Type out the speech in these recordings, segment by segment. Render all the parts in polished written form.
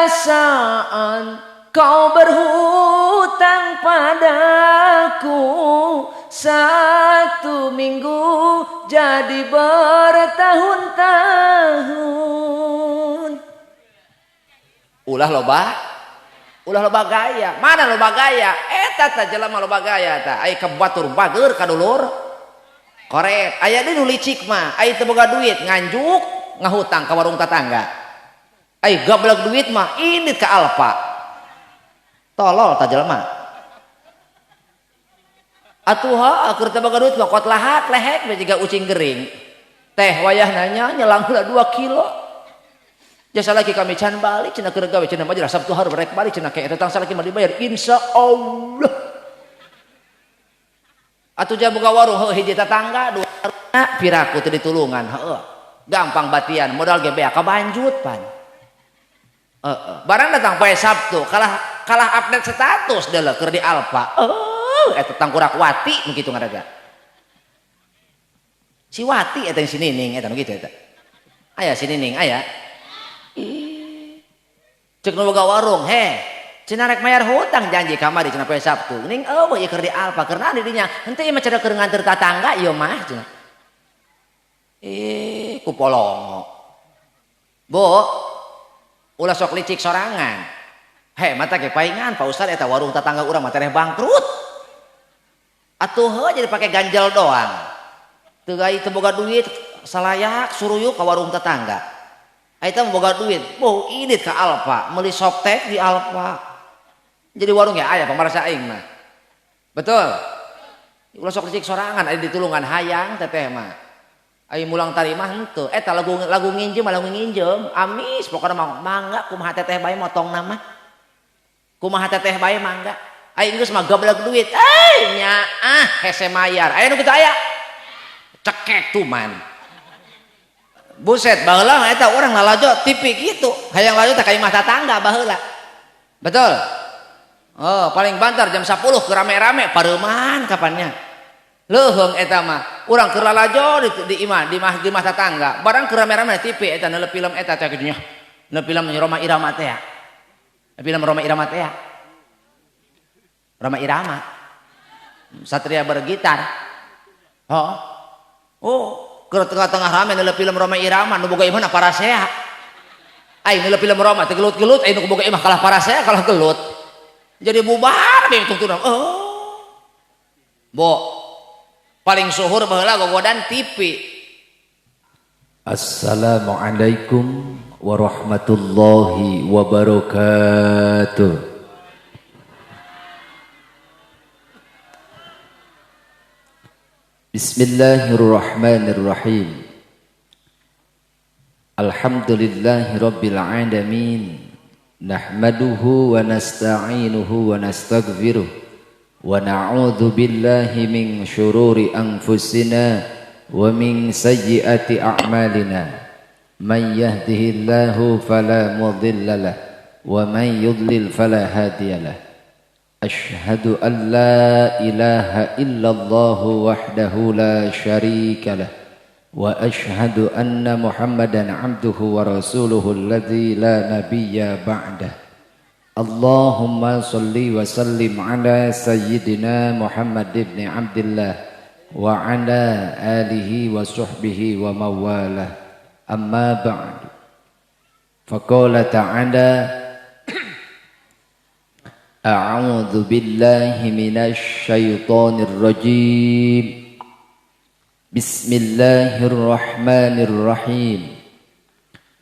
perasaan kau berhutang padaku 1 minggu jadi bertahun-tahun. Ulah loba gaya. Mana loba gaya? Eta teh jelema loba gaya teh. Ai kebatur bager kadulur. Korek. Aya deui nu licik mah, ai teu boga duit nganjuk ngahutang ka warung tetangga. Ai gablek duit mah ini ka Alfa. Tolol teh jelema. Atuh keur teu boga duit mah kot lahak lehek we jiga ucing gering. Teh wayah nanya nyelang heula 2 kilo. Jasa lagi kami can balik cenah keur gawe cenah mah Sabtu hareup rek balik cenah kayak datang salaki mah dibayar insyaallah. Atuh jah boga warung heuh hiji tetangga 2 piraku teu ditulungan heuh. Gampang batian modal ge bea kabanjut pan. Barang datang poe Sabtu kalah update status deuleu keur di Alfa. Eta tangkurak Wati nu kitu ngaraga. Si Wati eta si Nining eta nu kitu eta. Aya si Nining aya. Cek nu boga warung cenah rek mayar hutang janji kamari cenah poe Sabtu ning eueuh ieu keur di Alfa keur naon didinya henteu ieu mah cenah keur nganter tatangga ieu mah cenah ku polongo bo ulah sok licik sorangan mata ge paingan Pak Ustad eta warung tatangga urang mah tereh bangkrut atuh jadi pake ganjel doang teu gai teu boga duit salayak suruyuk ka warung tetangga. Aita boga duit, ini ke Alfa, meuli softtek di Alfa. Jadi warung ya aya pamarasa aing mah. Betul. Ulah sok licik sorangan aya ditulungan hayang teteh mah. Aing mulang tarimah henteu. Eta lagu nginjem, amis pokona mangga kumaha teteh bae motongna mah. Kumaha teteh bae mangga. Aing geus mah gablek duit. Nyaah hese mayar. Aya nu kitu aya. Cekek tuh man. Buset baheula eta urang lalajo TV gitu hayang lajo teh ka imah tatangga baheula betul paling bantar jam 10 keur rame-rame pareuman kapannya leuheung eta mah urang keur lalajo di imah tatangga barang keur rame-rame TV eta neuleup film eta teh kitu nya neuleup film Roma Irama teh ya film Roma Irama teh ya Roma Irama Satria bergitar ke tengah-tengah rame neuleup film Roma Irama nu boga imah na Parasea. Ai neuleup film Roma teh gelut-gelut ai nu boga imah kalah Parasea kalah gelut. Jadi bubar we tungtunan. Bo paling suhur baheula gogodan TV. Assalamualaikum warahmatullahi wabarakatuh. Bismillahirrahmanirrahim. Alhamdulillahi rabbil alamin. Nahmaduhu wa nasta'inuhu wa nastaghfiruh wa na'udzu billahi min syururi anfusina wa min sayyiati a'malina. Man yahdihillahu fala mudhillalah wa man yudlil fala hadiyalah. Asyhadu an la ilaha illallah wahdahu la syarika lah wa asyhadu anna Muhammadan abduhu wa rasuluhu alladzi la nabiyya ba'dah. Allahumma salli wa sallim ala sayyidina Muhammad ibn Abdillah wa ala alihi wa sahbihi wa mawalah. Amma ba'du. Faqala ta'ala A'udzu billahi minasy syaithanir rajim. Bismillahirrahmanirrahim.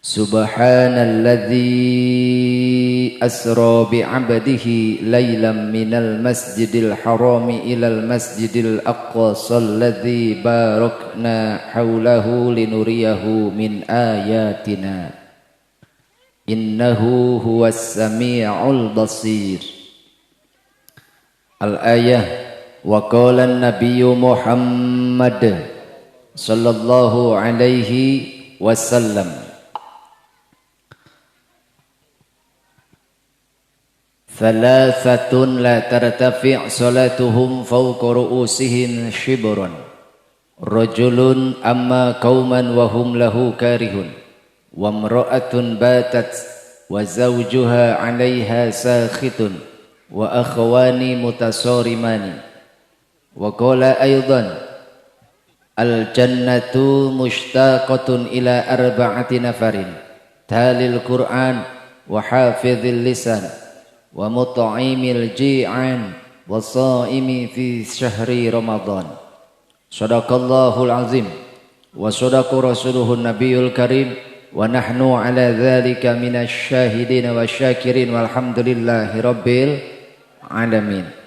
Subhanalladzi asra bi'abdihi lailan minal masjidil harami ilal masjidil aqsa alladzi barakna haulahu linuriyahu min ayatina. Innahu huwas sami'ul basir. Al-ayah wa qala an-nabiyyu Muhammad sallallahu alaihi wasallam thalathatun la tartafi' salatuhum fawqa ru'usihim shibran rajulun amma qauman wa hum lahu karihun wa imra'atun batat وزوجها عليها ساخط وأخوان متصارمان. وقال أيضا الجنة مشتاقة إلى 4 نفر تالي القرآن وحافظ اللسان ومطعم الجيعان والصائم في شهر رمضان. صدق الله العظيم وصدق رسوله النبي الكريم ونحن على ذلك من الشاهدين والشاكرين والحمد لله رب العالمين.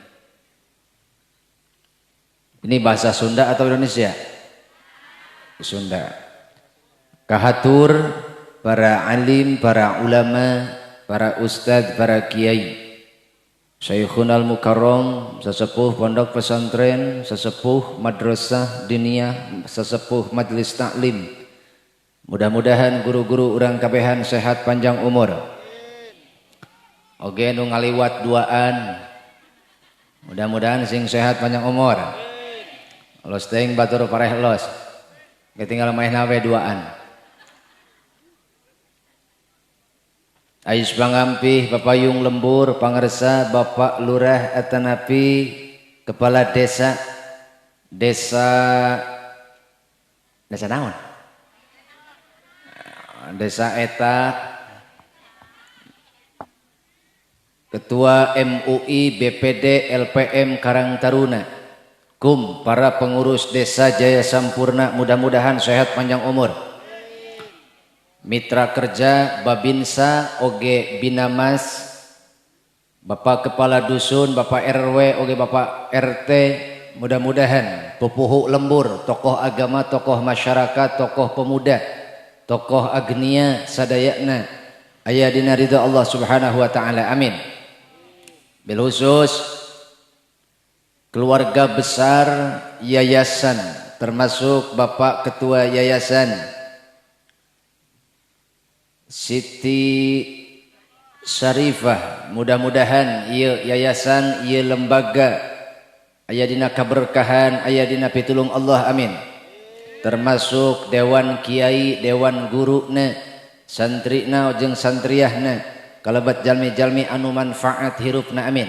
Ini bahasa Sunda atau Indonesia? Sunda. Kahatur para alim, para ulama, para ustadz, para kiai, Syekhun al-Mukarram, sesepuh pondok pesantren, sesepuh madrasah diniyah, sesepuh majlis taklim. Mudah-mudahan guru-guru urang kabehan sehat panjang umur. Oge nu ngaliwat duaan, mudah-mudahan sing sehat panjang umur. Los teuing batur pareh los. Ketinggal maehna we duaan. Ais pangampih papayung lembur pangarsa Bapak Lurah atanapi Kepala Desa naon? Desa eta Ketua MUI BPD LPM Karang Taruna. Para pengurus desa Jaya Sampurna, mudah-mudahan sehat panjang umur. Mitra kerja Babinsa oge Binamas, Bapak Kepala Dusun, Bapak RW oge Bapak RT, mudah-mudahan pupuhu lembur, tokoh agama, tokoh masyarakat, tokoh pemuda, tokoh agnia sadayana aya dina ridha Allah Subhanahu wa taala. Amin. Bil khusus keluarga besar yayasan, termasuk Bapak Ketua Yayasan Siti Syarifah, mudah-mudahan ieu yayasan, ieu lembaga aya dina kaberkahan, aya dina pitulung Allah. Amin. Termasuk dewan kiai, dewan guruna, santrina jeung santriyahna, kalabat jalmi-jalmi anu manfaat hirupna. Amin.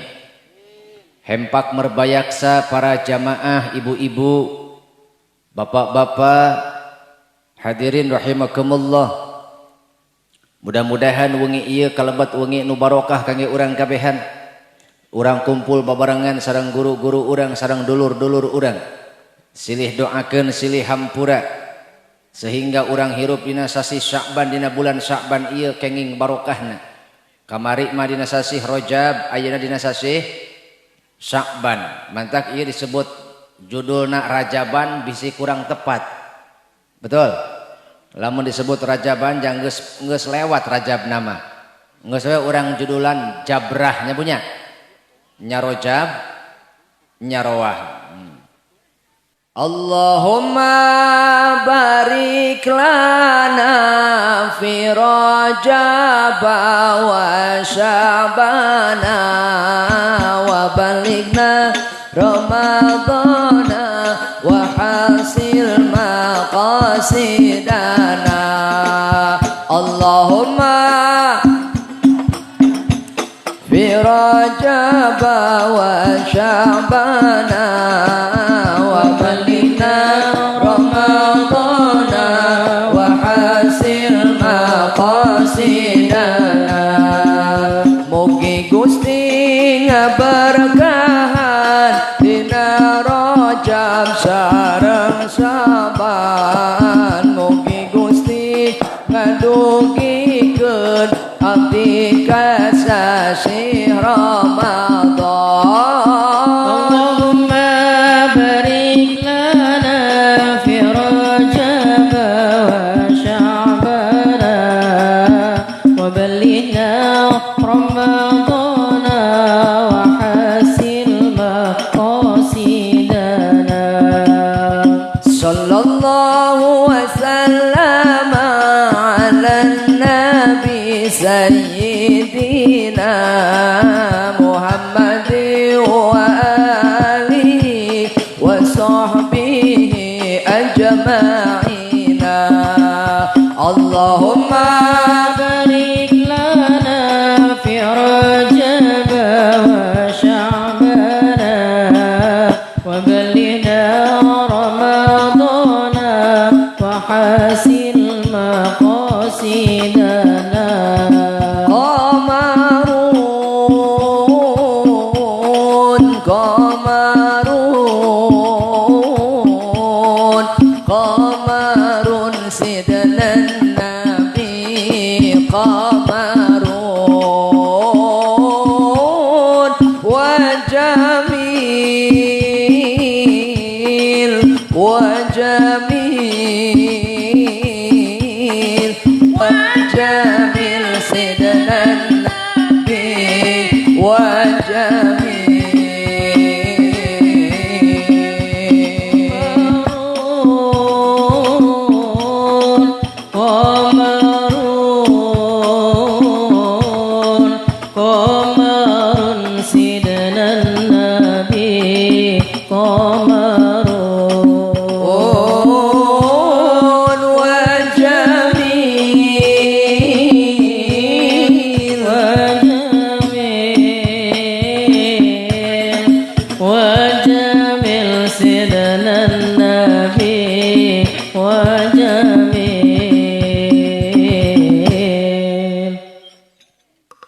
Hempak merbayaksa para jamaah, ibu-ibu, bapak-bapak, hadirin rahimakumullah. Mudah-mudahan wengi ieu kalebat wengi nu barokah kangge urang kabehan. Urang kumpul babarengan sareng guru-guru urang, sareng dulur-dulur urang. Silih doakeun, silih hampura sehingga urang hirup dina sasi Sya'ban, dina bulan Sya'ban ieu kenging barokahna. Kamari mah dina sasi Rajab, ayeuna dina sasi Sya'ban. Mantak ieu disebut judulna Rajaban bisi kurang tepat. Betul? Lamun disebut Rajaban jang geus lewat Rajab nama. Geus we urang judulan Jabrah nya punya. Nya Rajab, nya Rawah. Allahumma barik lana fi Rajab wa Sya'bana wa balighna Ramadana wa hasil maqasidana. Allahumma fi Rajab wa Sya'bana wa balighna Ramadana wa hasil maqasidana. Mugi Gusti ngaberkahan dina Rajab sareng Sya'ban. Mugi Gusti ngadugikeun abdi ka sasi Ramadan. Allahumma barik lana fi Rajab wa Sya'bana wa balighna Ramadana wa hasil maqasidana. Sallallahu wa sallama ala nabi sayyidina Muhammad wa alihi wa sahbihi ajma'ina. Allahumma barik lana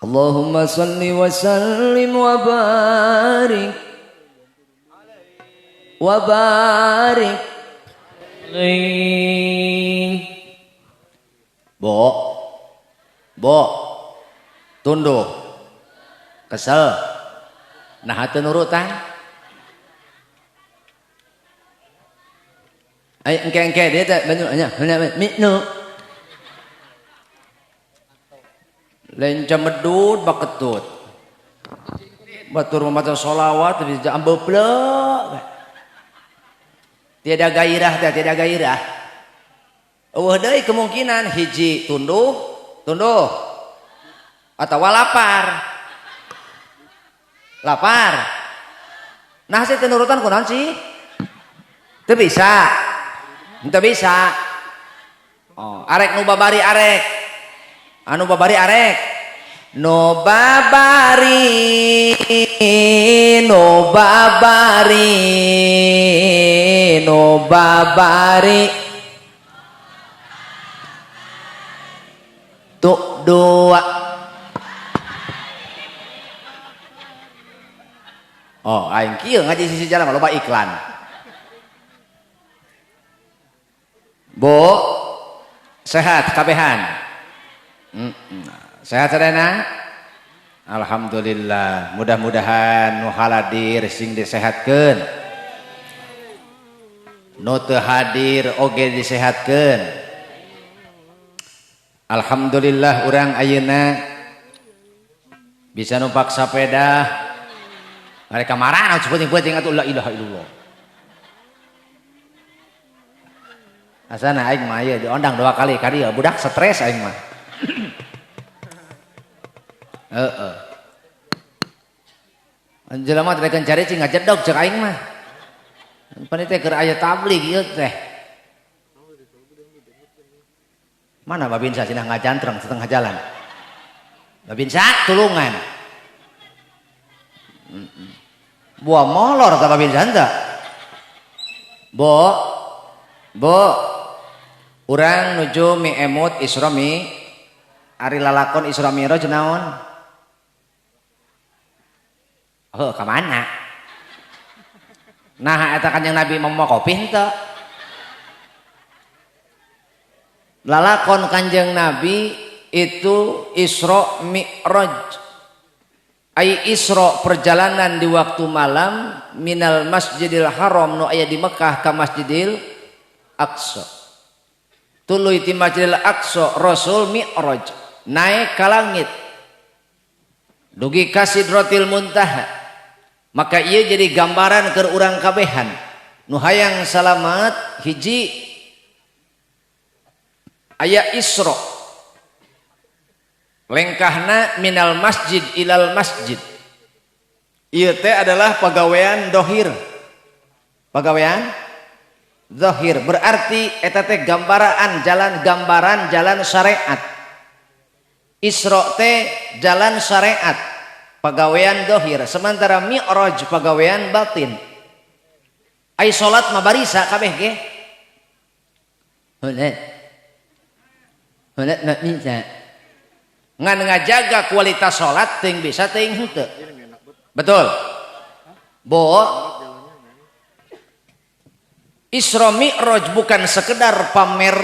Allahumma salli wa sallim wa barik Bo, tunduh, kesel, nah hati nurutan. Ay, engke dia tak banyak mikno. Lenca medut baketut. Batur membaca sholawat bisa ambeplek. Tiada gairah. Deui kemungkinan hiji tunduh atau lapar. Nah saya tenurutan kunaon sih? Teu bisa. Oh, arek nu babari arek. Anu babari arek. No babari Tuk dua. Oh, aing kieu ngaji sisi jalan loba iklan. Bo, sehat kabehan. Sehat sadana? Alhamdulillah. Mudah-mudahan nu haladir sing disehatkeun. Nu teu hadir oge disehatkeun. Alhamdulillah urang ayeuna bisa numpak sapeda. Mereka marah cepeuting-peuting atuh la ilaha illallah. Asana aing mah aya diondang 2 kali ka dieu budak stres aing mah. Heeh. Jelema teh can cari cing ngajedog cek aing mah. Pan teh keur aya tabligh ieu teh. Mana Babinsa cenah ngajantreng setengah jalan. Babinsa tulungan. Buah molor ka Babinsa henteu. Bo. Urang nuju mi'emut Isra ari lalakon Isra Mi'raj naon? Oh, ka mana? Nah, eta Kanjeng Nabi mau kopi henteu? Lalakon Kanjeng Nabi itu Isra Mi'raj. Ai Isra perjalanan di waktu malam minal Masjidil Haram nu aya di Mekah ka Masjidil Aqsa. Tuluy ti Masjidil Aqsa Rasul Mi'raj naik ka langit. Dugi ka Sidratil Muntaha. Maka ieu jadi gambaran keur urang kabehan nu hayang salamet hiji aya Isra lengkahna minal masjid ilal masjid. Ieu teh adalah pagawean dohir. Pagawean zahir berarti eta teh gambaran jalan syariat. Isra teh jalan syariat, pagawean dohir. Sementara Mi'raj pagawean batin. Ai salat mah barisa kabeh ge. bisa. Ngan ngajaga kualitas sholat ting bisa ting henteu. Betul. Bo, Isra Mi'raj bukan sekedar pamer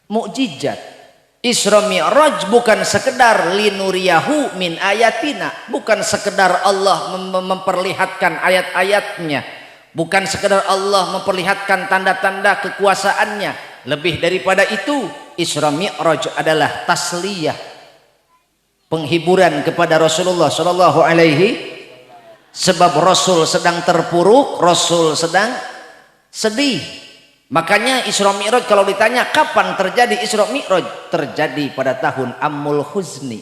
mukjizat. Isra Mi'raj bukan sekedar linuriyahu min ayatina, bukan sekedar Allah memperlihatkan ayat-ayatnya, bukan sekedar Allah memperlihatkan tanda-tanda kekuasaannya. Lebih daripada itu, Isra Mi'raj adalah tasliyah, penghiburan kepada Rasulullah sallallahu alaihi, sebab Rasul sedang terpuruk, Rasul sedang sedih. Makanya Isra Mi'raj kalau ditanya kapan terjadi Isra Mi'raj, terjadi pada tahun Amul Huzni.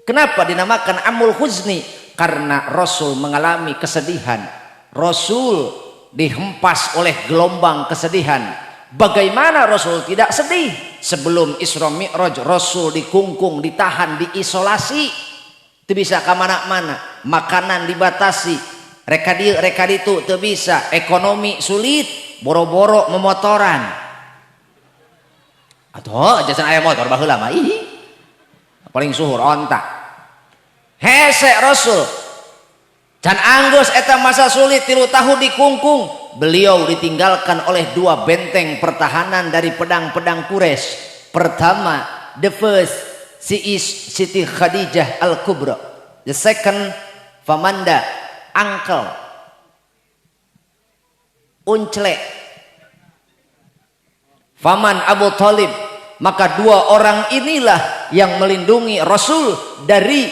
Kenapa dinamakan Amul Huzni? Karena Rasul mengalami kesedihan. Rasul dihempas oleh gelombang kesedihan. Bagaimana Rasul tidak sedih? Sebelum Isra Mi'raj Rasul dikungkung, ditahan, diisolasi, tidak bisa kemana-mana, makanan dibatasi, reka itu tidak bisa, ekonomi sulit, boro-boro memotoran. Atau jasan ayam motor baheula mah paling suhur ontak. Hese Rasul can anggus eta masa sulit 3 tahun dikungkung, beliau ditinggalkan oleh 2 benteng pertahanan dari pedang-pedang Quraisy. Pertama, the first, she is Siti Khadijah Al-Kubra. The second, Famanda, uncle, Unclek, Faman Abu Thalib. Maka 2 orang inilah yang melindungi Rasul dari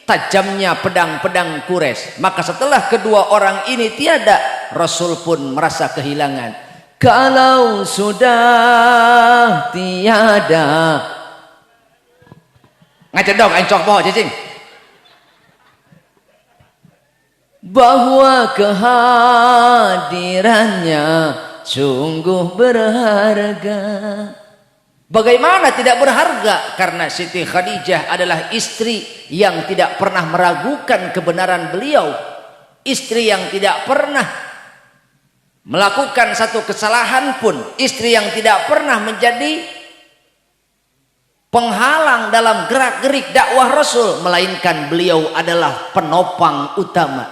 tajamnya pedang-pedang Quraisy. Maka setelah kedua orang ini tiada, Rasul pun merasa kehilangan. Kalau sudah tiada, ngacedok encok poho cicing, bahwa kehadirannya sungguh berharga. Bagaimana tidak berharga? Karena Siti Khadijah adalah istri yang tidak pernah meragukan kebenaran beliau, istri yang tidak pernah melakukan satu kesalahan pun, istri yang tidak pernah menjadi penghalang dalam gerak-gerik dakwah Rasul, melainkan beliau adalah penopang utama.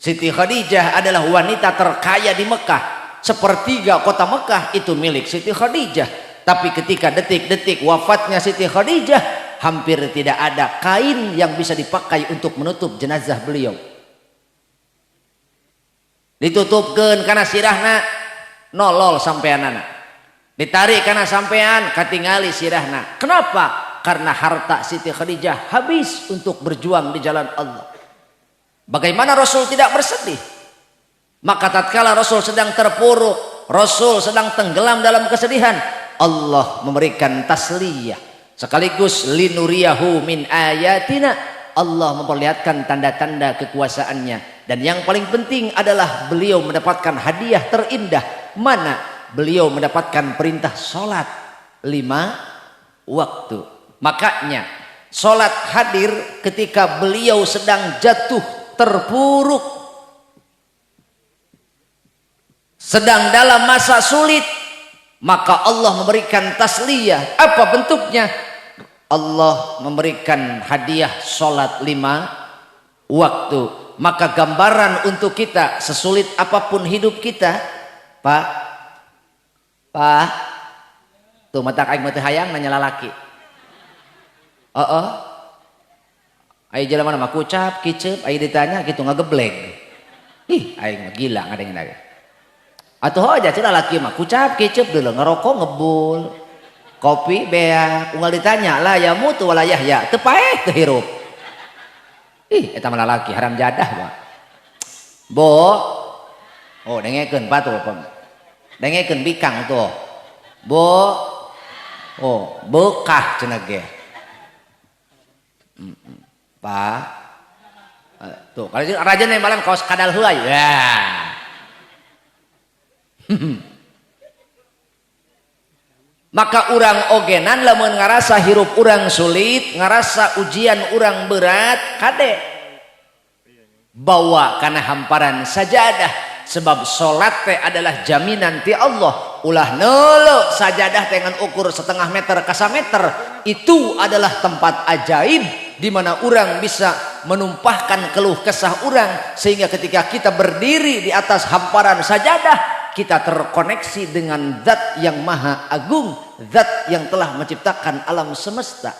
Siti Khadijah adalah wanita terkaya di Mekah. Sepertiga kota Mekah itu milik Siti Khadijah. Tapi ketika detik-detik wafatnya Siti Khadijah, hampir tidak ada kain yang bisa dipakai untuk menutup jenazah beliau. Ditutupkeun kana sirahna, nolol sampeanana. Ditarik karena sampean katingali sirahna. Kenapa? Karena harta Siti Khadijah habis untuk berjuang di jalan Allah. Bagaimana Rasul tidak bersedih? Maka tatkala Rasul sedang terpuruk, Rasul sedang tenggelam dalam kesedihan, Allah memberikan tasliyah sekaligus linuriyahu min ayatina. Allah memperlihatkan tanda-tanda kekuasaannya, dan yang paling penting adalah beliau mendapatkan hadiah terindah. Mana? Beliau mendapatkan perintah sholat 5 waktu. Makanya sholat hadir ketika beliau sedang jatuh terpuruk, sedang dalam masa sulit. Maka Allah memberikan tasliyah. Apa bentuknya? Allah memberikan hadiah sholat 5 waktu. Maka gambaran untuk kita, sesulit apapun hidup kita, Pak, tuh mata aing mata hayang nanya lalaki. Aing jalan mana mah kucap, kicep, aing ditanya gitu ngageblek. Ih, aing mah gila ngadengin aja. Atuh aja cina laki mah kucap, kicep dulu, ngerokok ngebul, kopi beak, unggal ditanya lah ya mutu wala yahya, teu paeh teu hirup. Ih, eta mah lalaki haram jadah mah. Bo, oh dengekeun patuh pem. Dengekeun bikang tuh. Bo, oh bekah cenah ge. Pak, tuh kalau raja nih malam kaos kadal heula ya. Maka urang ogenan lamun ngarasa hirup urang sulit, ngarasa ujian urang berat, kade bawa kana hamparan sajadah, sebab salat teh adalah jaminan ti Allah ulah neuleuh sajadah dengan ukur setengah meter ka meter itu adalah tempat ajaib di mana orang bisa menumpahkan keluh kesah orang sehingga ketika kita berdiri di atas hamparan sajadah kita terkoneksi dengan zat yang maha agung, zat yang telah menciptakan alam semesta.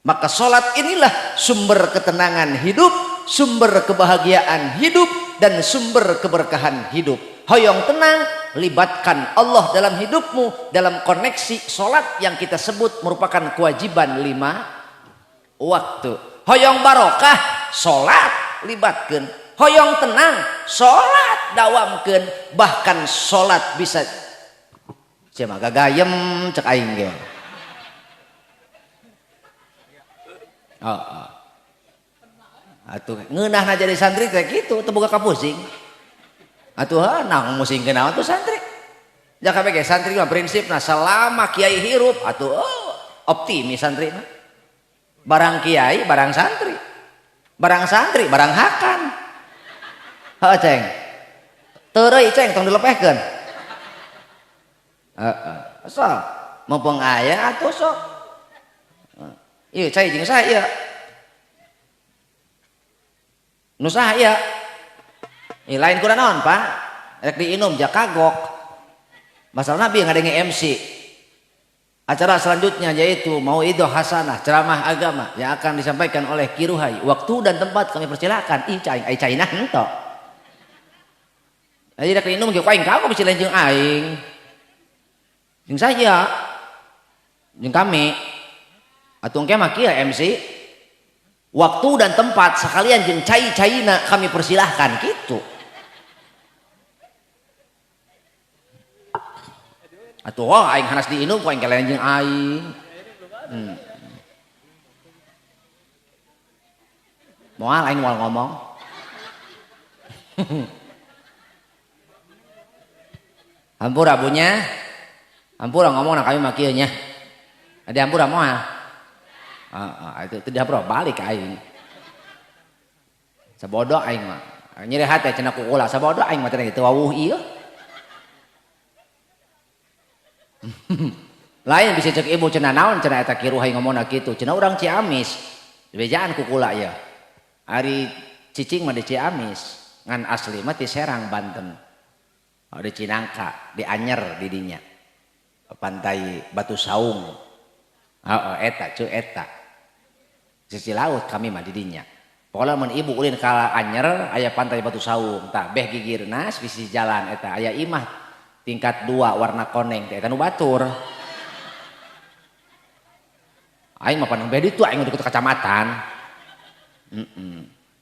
Maka sholat inilah sumber ketenangan hidup, sumber kebahagiaan hidup, dan sumber keberkahan hidup. Hoyong tenang, libatkan Allah dalam hidupmu dalam koneksi sholat yang kita sebut merupakan kewajiban 5 waktu. Hoyong barokah, sholat libatkan. Hoyong tenang, sholat dawamkan. Bahkan sholat bisa cema gagayem cek aing ge. Atuh ngeunahna jadi santri teh kitu teu boga kapusing. Atuh naon musingkeun naon tuh santri. Da kabeh ge santri mah prinsipna selama kiai hirup atuh optimis santri mah. Barang kiai barang santri. Barang santri barang hakan. Heuh ceng. Teureui ceng tong dilepehkeun. Sok mumpung aya atuh sok. Ieu cai jeung saha ieu? Nu saha ieu? Lain kurang naon, Pak? Rek diinum jak kagok. Masalah Nabi ngadenge MC. Acara selanjutnya yaitu Mauidhah Hasanah, ceramah agama yang akan disampaikan oleh Ki Ruhai. Waktu dan tempat kami persilakan. Ih cai caina henteu. Jadi rek diinum ge aing kagok bisi lain jeung aing. Jeung saya. Jeung kami. Atuh engke mah kieu MC. Waktu dan tempat sekalian jeung cai-caina kami persilahkan gitu. Atuh aing hanas diinum ku aing kalayan jeung aing. Moal aing moal ngomong. Hampura bunya. Hampura ngomong kami mah kieu nya. Adi hampura moal. Itu tidak perlu balik aing. Sabodo aing mah. Nyeri hate cenah ku ulah sabodo aing mah teh kitu wawuh ieu. Lain bisa cek ibu cenah naon cenah eta Ki Ruhai ngomongna kitu. Cenah urang Ciamis. Bejaan ku kula ieu. Ari cicing mah di Ciamis, ngan asli mah di Serang Banten. Di Cinangka, di Anyer di dinya. Pantai Batu Saung. Eta cu eta. Sisi laut kami mah di dinya. Pokoknya mun ibu ulin ka Anyer aya pantai Batu Saung, tah beh gigirna sisi jalan eta aya imah tingkat 2 warna koneng teh eta nu batur. Aing mah pandang beh ditu aing deket kecamatan.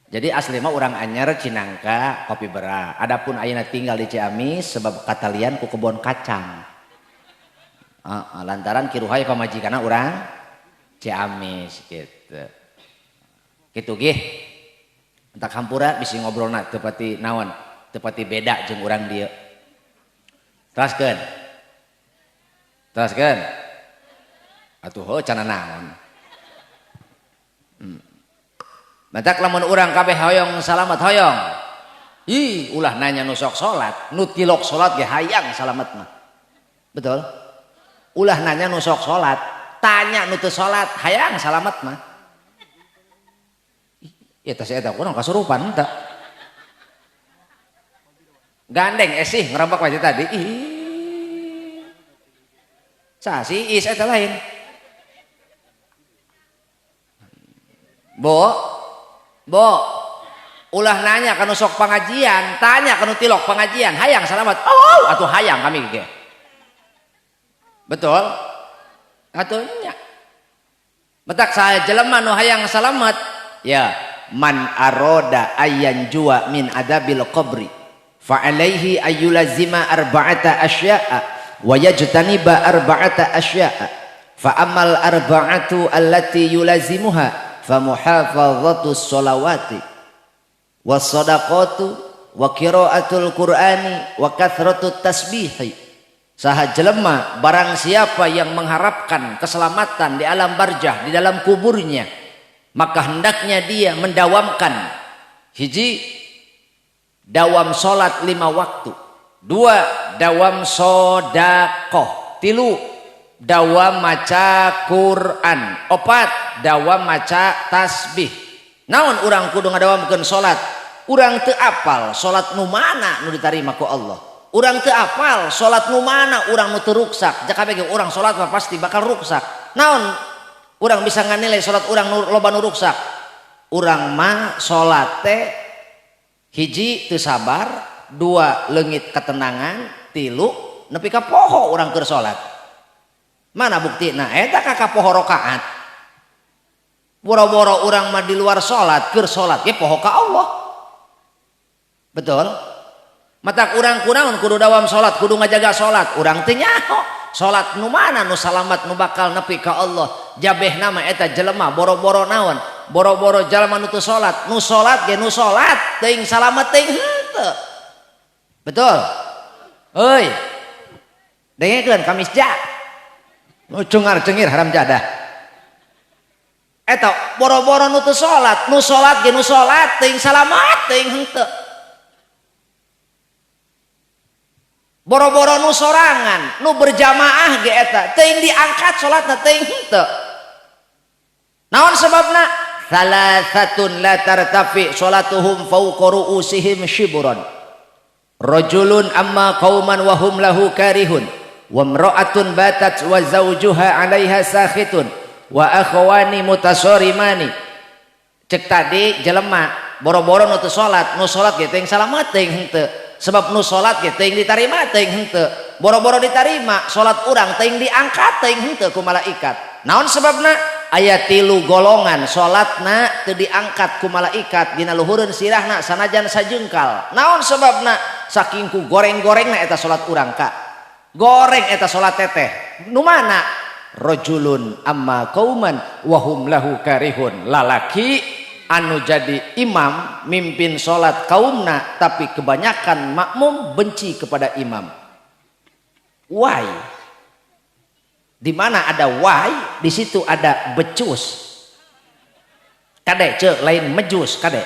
Jadi asli mah urang Anyer Cinangka Kopi Bera. Adapun ayeuna tinggal di Ciamis sebab katalian ku kebon kacang. Lantaran Ki Ruhai pamajikanna urang Ciamis gitu. Kitu gih. Entak hampura bisi ngobrolna teu pati naon, teu pati beda jeung urang dieu. Teraskeun. Teraskeun. Atuh heuh cenah naon. Matak lamun urang kabeh hoyong salamet hoyong. Ih, ulah nanya nu sok salat, nu tilok salat ge hayang salamet mah. Betul? Ulah nanya nu sok salat, tanya nu teu salat, hayang salamet mah. Ieu teh eta kurang kasurupan henteu. Gandeng esih ngerebek wae tadi. Ih. Sasi is eta lain. Bo, ulah nanya kanu sok pengajian, tanya kanu tilok pengajian, hayang salamet. Oh, atuh hayang kami ge. Betul? Atuhnya. Betak saya jelema nu hayang salamet, ya, man aroda ayyan jua min adabil qabri fa alaihi ayyulazima arba'ata asya'a wa yajtaniba arba'ata asya'a fa amal arba'atu allati yulazimuha fa muhafadhatus sholawati was sadaqatu wa qiraatul qur'ani wa kathratut tasbihi. Saha jelema barang siapa yang mengharapkan keselamatan di alam barzah, di dalam kuburnya, maka hendaknya dia mendawamkan hiji dawam salat 5 waktu, 2 dawam sodakoh. 3 dawam maca Quran. 4 dawam maca tasbih. Naon urang kudu ngadawamkeun salat? Urang teu apal salat nu mana nu ditarima ku Allah. Urang teu apal salat nu mana urang nu teu ruksak. Jaka bege urang salat mah pasti bakal ruksak. Naon urang bisa nganilai salat urang nu loba nu ruksak? Urang mah salat teh hiji teu sabar, 2 leungit ketenangan, 3 nepi ka poho urang keur salat. Mana buktina? Eta ka poho rakaat. Boro-boro urang mah di luar salat, keur salat ge poho ka Allah. Betul? Matak urang kunaon kudu dawam salat, kudu ngajaga salat. Urang teu nyaho. Salat nu mana nu salamat nu bakal nepi ka Allah. Jabehna mah eta jelema boro-boro naon? Boro-boro jalma nu teu salat. Nu salat ge nu salat, teuing salamet teuing henteu. Betul? Euy. Dengekeun kamisja. Nu cengar-cengir haram jadah. Eta boro-boro nu teu salat, nu salat ge nu salat, teuing salamet teuing henteu. Boro-boro nu sorangan, nu berjamaah ge eta, teuing diangkat salatna teuing henteu. Naon sebabna? Salasatun la tartafi salatuhum fawqa ru'usihim shibran. Rajulun amma qauman wa hum lahu karihun, wa imra'atun batat wa zawjuha 'alaiha sakhitun, wa akhwani mutasarimani. Cek tadi jelema boro-boro nu teu salat, nu salat ge teuing salamet teuing henteu. Sebab nu salat ge teuing ditarima teuing henteu. Boro-boro ditarima salat urang teuing diangkat teuing henteu ku malaikat. Naon sebabna? Aya 3 golongan salatna teu diangkat ku malaikat dina luhureun sirahna sanajan sajengkal. Naon sebabna? Saking ku goreng-gorengna eta salat urang ka. Goreng eta salat teteh. Nu mana? Rajulun amma qauman wa hum lahu karihun. Lalaki anu jadi imam mimpin salat kaumna tapi kebanyakan makmum benci kepada imam. Why? Di mana ada why, di situ ada becus. Kade ceuk lain mejus kade.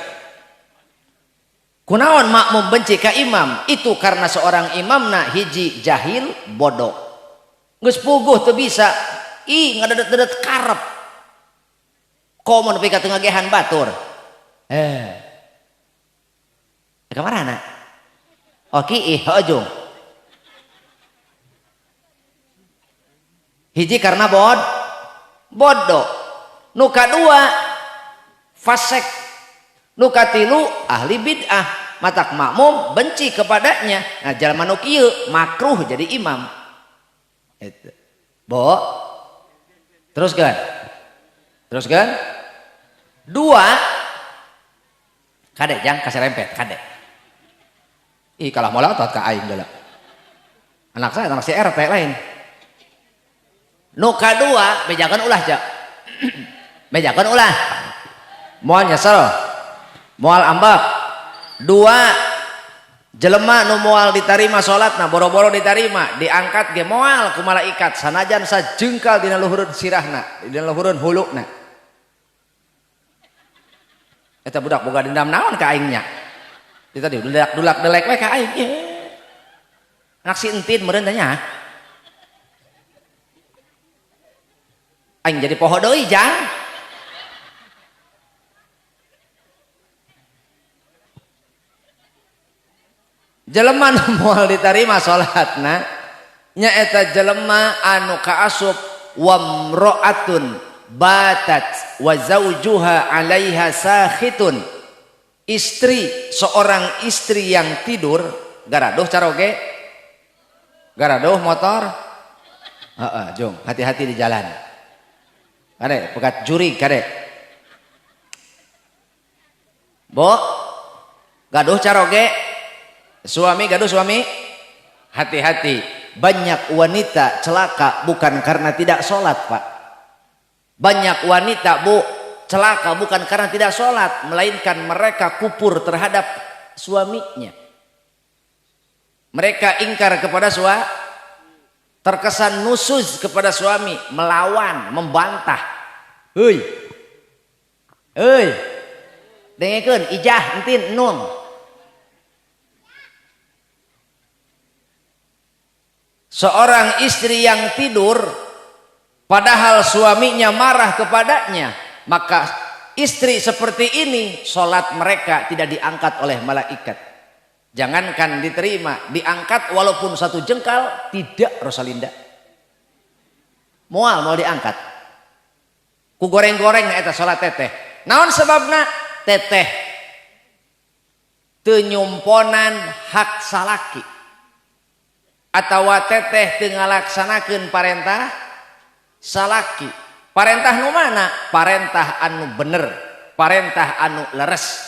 Kunaon makmum benci ka imam? Itu karena seorang imamna hiji jahil bodoh. Geus puguh teu bisa. Ih ngadedet-dedet karep. Komo nepi ka teu ngagehan batur. Ka marana? Oki hojung. Hiji karena bodoh. Nu kadua fasek. Nu katilu ahli bid'ah. Matak makmum benci kepadanya. Nah jalma nu kieu makruh jadi imam. Itu. Bo. Teruskan. Teruskan. 2 kade jang kaserempet kade. Ih kalah moal otot ka aing deula. Anak saya anak si RT lain. Nu kadua bejakeun ulah ja. Bejakeun ulah. Moal nyesel. Moal ambak. 2 jelema nu moal ditarima salatna boro-boro ditarima, diangkat ge moal ku malaikat sanajan sajengkal dina luhureun sirahna, dina luhureun hulukna. Eta budak boga dendam naon ka aing nya? Di tadi dulak delek we ka aing. Anak si entin meureun teh nya. Aing jadi poho deui jang. Jelema nu moal ditarima salatna nyaeta jelema anu kaasup wamro'atun batat wa zaujuha 'alaiha sakhitun. Istri, seorang istri yang tidur garaduh caroge, garaduh motor. Jong, hati-hati di jalan. Kade pegat juri kade. Bo, gaduh caroge. Suami gaduh suami, hati-hati. Banyak wanita celaka bukan karena tidak sholat pak. Banyak wanita bu celaka bukan karena tidak sholat, melainkan mereka kupur terhadap suaminya. Mereka ingkar kepada suami, terkesan nusuz kepada suami, melawan, membantah. Hei, hei, dengekeun ijah entin nun. Seorang istri yang tidur padahal suaminya marah kepadanya, maka istri seperti ini sholat mereka tidak diangkat oleh malaikat. Jangankan diterima, diangkat walaupun satu jengkal tidak, Rosalinda. Mau diangkat. Ku goreng-goreng eta sholat teteh. Naon sebabna? Teteh tenyumponan hak salaki. Atau teteh teu ngalaksanakeun parentah salaki. Parentah nu mana? Parentah anu bener, parentah anu leres.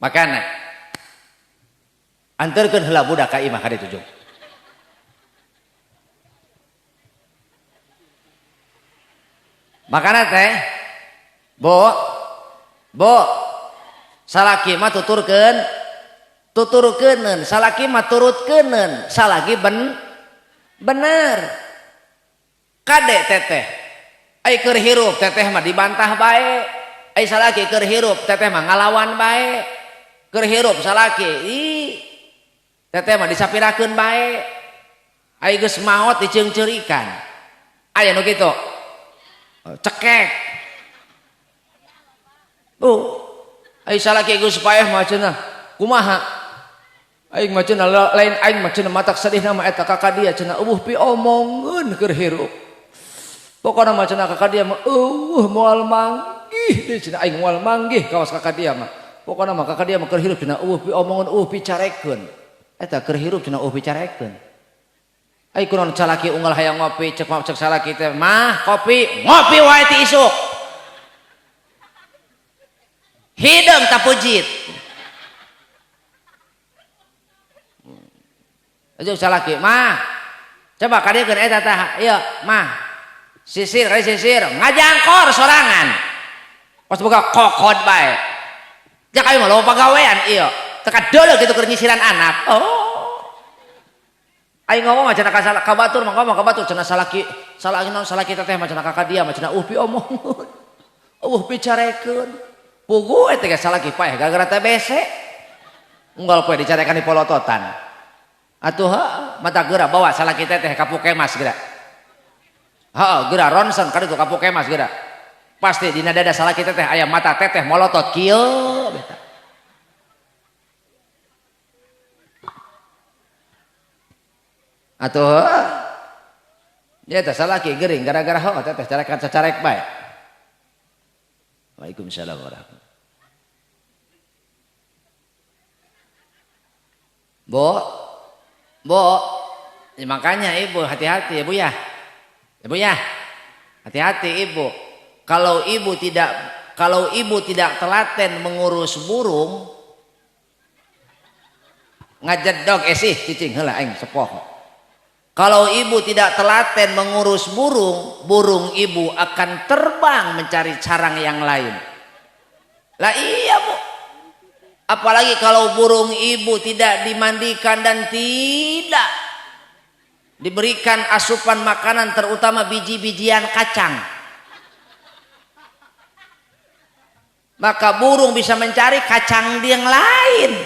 Makana anterkeun heula budak ka imah ka ditu jeung. Makana teh bo salaki mah tuturkeuneun, salaki mah turutkeuneun, salagi bener. Kade teteh ai keur hirup teteh mah dibantah bae, ai salaki keur hirup teteh mah ngalawan bae, keur hirup salaki teteh mah disapirakeun bae, ai geus maot diceungceurikan. Aya nu kitu cekek. Ai salaki geus paeh mah cenah kumaha? Aing mah cenah lain aing mah cenah matak sedihna mah eta kakak dia cenah eueuh pi omongeun keur hirup. Pokona mah cenah kakak dia mah moal manggih deui cenah aing moal manggih kawas kakak dia mah. Pokona mah kakak dia mah keur hirup cenah eueuh pi omongeun eueuh pi carekeun. Eta keur hirup cenah eueuh pi carekeun. Ai kunaon salaki unggal hayang ngopi cek salaki teh mah kopi, ngopi wae ti isuk. Hideung tapujit. Aja salaki mah coba kadiekeun eta tah ieu mah sisir ngajangkor sorangan pas boga kokod bae jak aya mah loba pagawean ieu teu kadeuleuh kitu keur nyisiran anak. Aing ngomong mah cenah ka batur mah ngomong ka batur cenah salaki naon salaki teteh mah cenah kakak dia mah cenah pi omongeun pi carekeun pugu eta ge salaki paeh gara-gara teh bese unggal poe dicarekan di polototan. Atuh mata geura bawa salaki teteh ka Pukemas geura. Geura ronsen ka ditu ka Pukemas geura. Pasti dina dada salaki teteh aya mata teteh molotot kieu beta. Atuh dia teh salaki geuring gara-gara teteh carek bae. Waalaikumsalam warahmatullahi. Bo, ya makanya ibu hati-hati ibu ya. Ibu ya. Hati-hati ibu. Kalau ibu tidak telaten mengurus burung, ngajedog sih cicing heula aing sepoh. Kalau ibu tidak telaten mengurus burung, burung ibu akan terbang mencari sarang yang lain. Lah iya bu. Apalagi kalau burung ibu tidak dimandikan dan tidak diberikan asupan makanan terutama biji-bijian kacang. Maka burung bisa mencari kacang yang lain.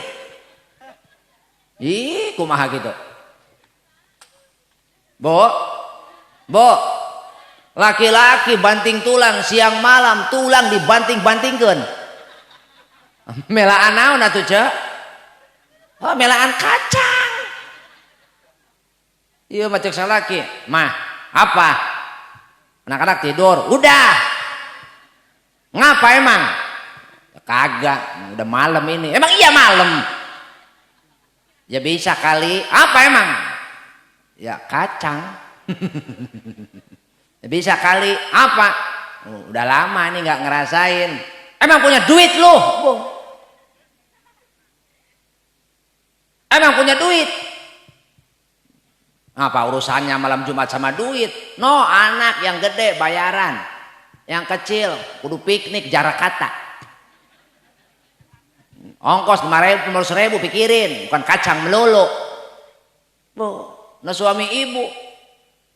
Kumaha gitu. Bo, laki-laki banting tulang siang malam tulang dibanting-bantingkeun. Melaan naon atuh ce? Melaan kacang. Ieu mah cek salaki. Mah, apa? Anak-anak tidur. Udah. Ngapa emang? Kagak, udah malam ini. Emang iya malam. Ya bisa kali. Apa emang? Ya kacang. Ya bisa kali. Apa? Udah lama nih nggak ngerasain. Emang punya duit lu? Emang punya duit? Apa urusannya malam Jumat sama duit? No, anak yang gede bayaran, yang kecil kudu piknik jarak kata. Ongkos 5.000 pikirin, bukan kacang melulu. Nah suami ibu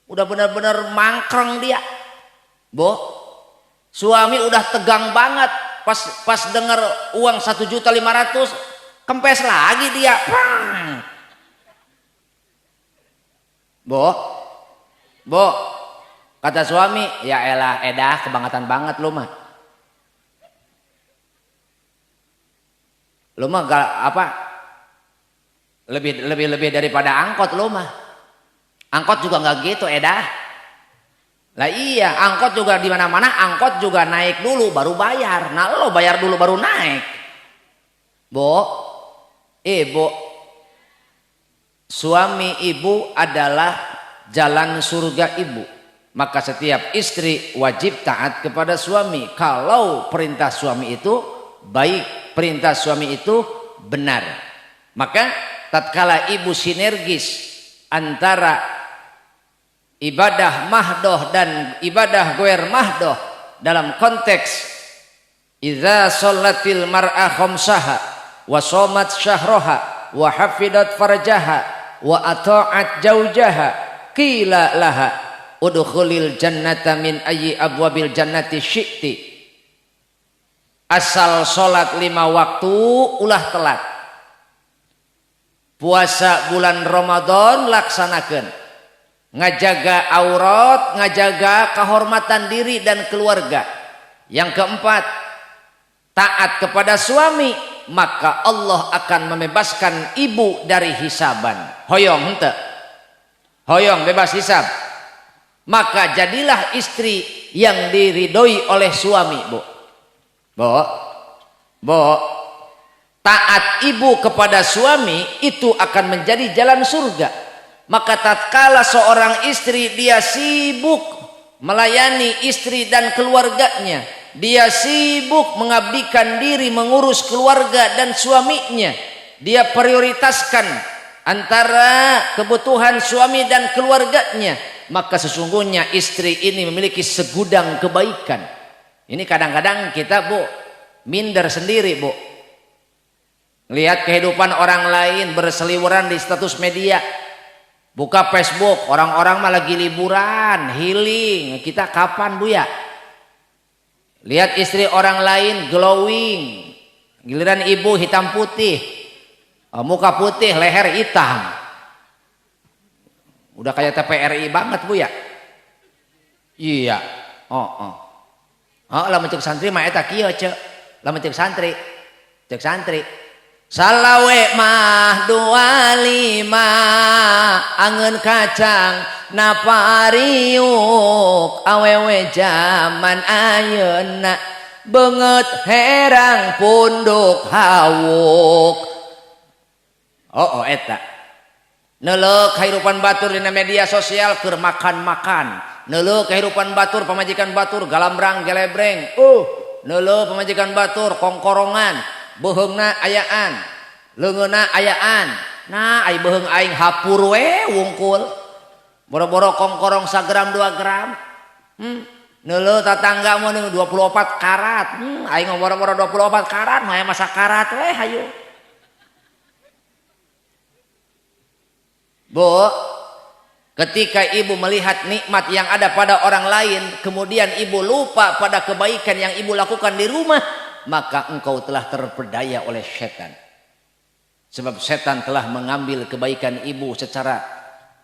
udah benar-benar mangkreng dia. Suami udah tegang banget pas dengar uang 1.500.000 kempes lagi dia. Bu, bu, kata suami, ya elah edah kebangetan banget lu mah. Lu mah gak apa? Lebih daripada angkot lu mah. Angkot juga nggak gitu edah. Lah iya, angkot juga di mana-mana angkot juga naik dulu baru bayar. Nah lo bayar dulu baru naik. Bu, ibu, suami ibu adalah jalan surga ibu. Maka setiap istri wajib taat kepada suami. Kalau perintah suami itu baik, perintah suami itu benar. Maka tatkala ibu sinergis antara ibadah mahdoh dan ibadah goer mahdoh dalam konteks idza shallatil mar'a khamsaha wa shamat syahraha wa hafidat farjaha wa ata'at jaujaha qila laha udkhulil jannata min ayyi abwabil jannati syi'ti. Asal salat 5 waktu ulah telat, puasa bulan Ramadan laksanakeun, ngajaga aurat, ngajaga kehormatan diri dan keluarga. Yang keempat, taat kepada suami, maka Allah akan membebaskan ibu dari hisaban. Hoyong henteu? Hoyong bebas hisab. Maka jadilah istri yang diridhoi oleh suami, Bu. Bu, taat ibu kepada suami itu akan menjadi jalan surga. Maka tatkala seorang istri dia sibuk melayani istri dan keluarganya, dia sibuk mengabdikan diri mengurus keluarga dan suaminya, dia prioritaskan antara kebutuhan suami dan keluarganya, maka sesungguhnya istri ini memiliki segudang kebaikan. Ini kadang-kadang kita, Bu, minder sendiri, Bu. Lihat kehidupan orang lain berseliweran di status media. Buka Facebook, orang-orang mah lagi liburan, healing. Kita kapan, Bu ya? Lihat istri orang lain glowing. Giliran ibu hitam putih. Muka putih, leher hitam. Udah kayak TPRI banget, Bu ya? Iya. Lamun cek santri mah eta kieu, Cek. Lamun cek santri. Salawe mah 25 angeun kacang napariuk awewe zaman ayeuna beungeut herang punduk hawuk. Eta neuleuk kahirupan batur dina media sosial keur makan-makan, neuleuk kahirupan batur pamajikan batur galambrang gelebreng, neuleuk pamajikan batur kongkorongan, beheungna ayaan, leungeunna ayaan. Nah, ai beheung aing hapur we wungkul. Boro-boro kongkorong 1 gram 2 gram. Neuleuk tatangga mah 24 karat. Aing mah boro-boro 24 karat, mah masa karat we hayu. Bu, ketika ibu melihat nikmat yang ada pada orang lain, kemudian ibu lupa pada kebaikan yang ibu lakukan di rumah, maka engkau telah terperdaya oleh setan. Sebab setan telah mengambil kebaikan ibu secara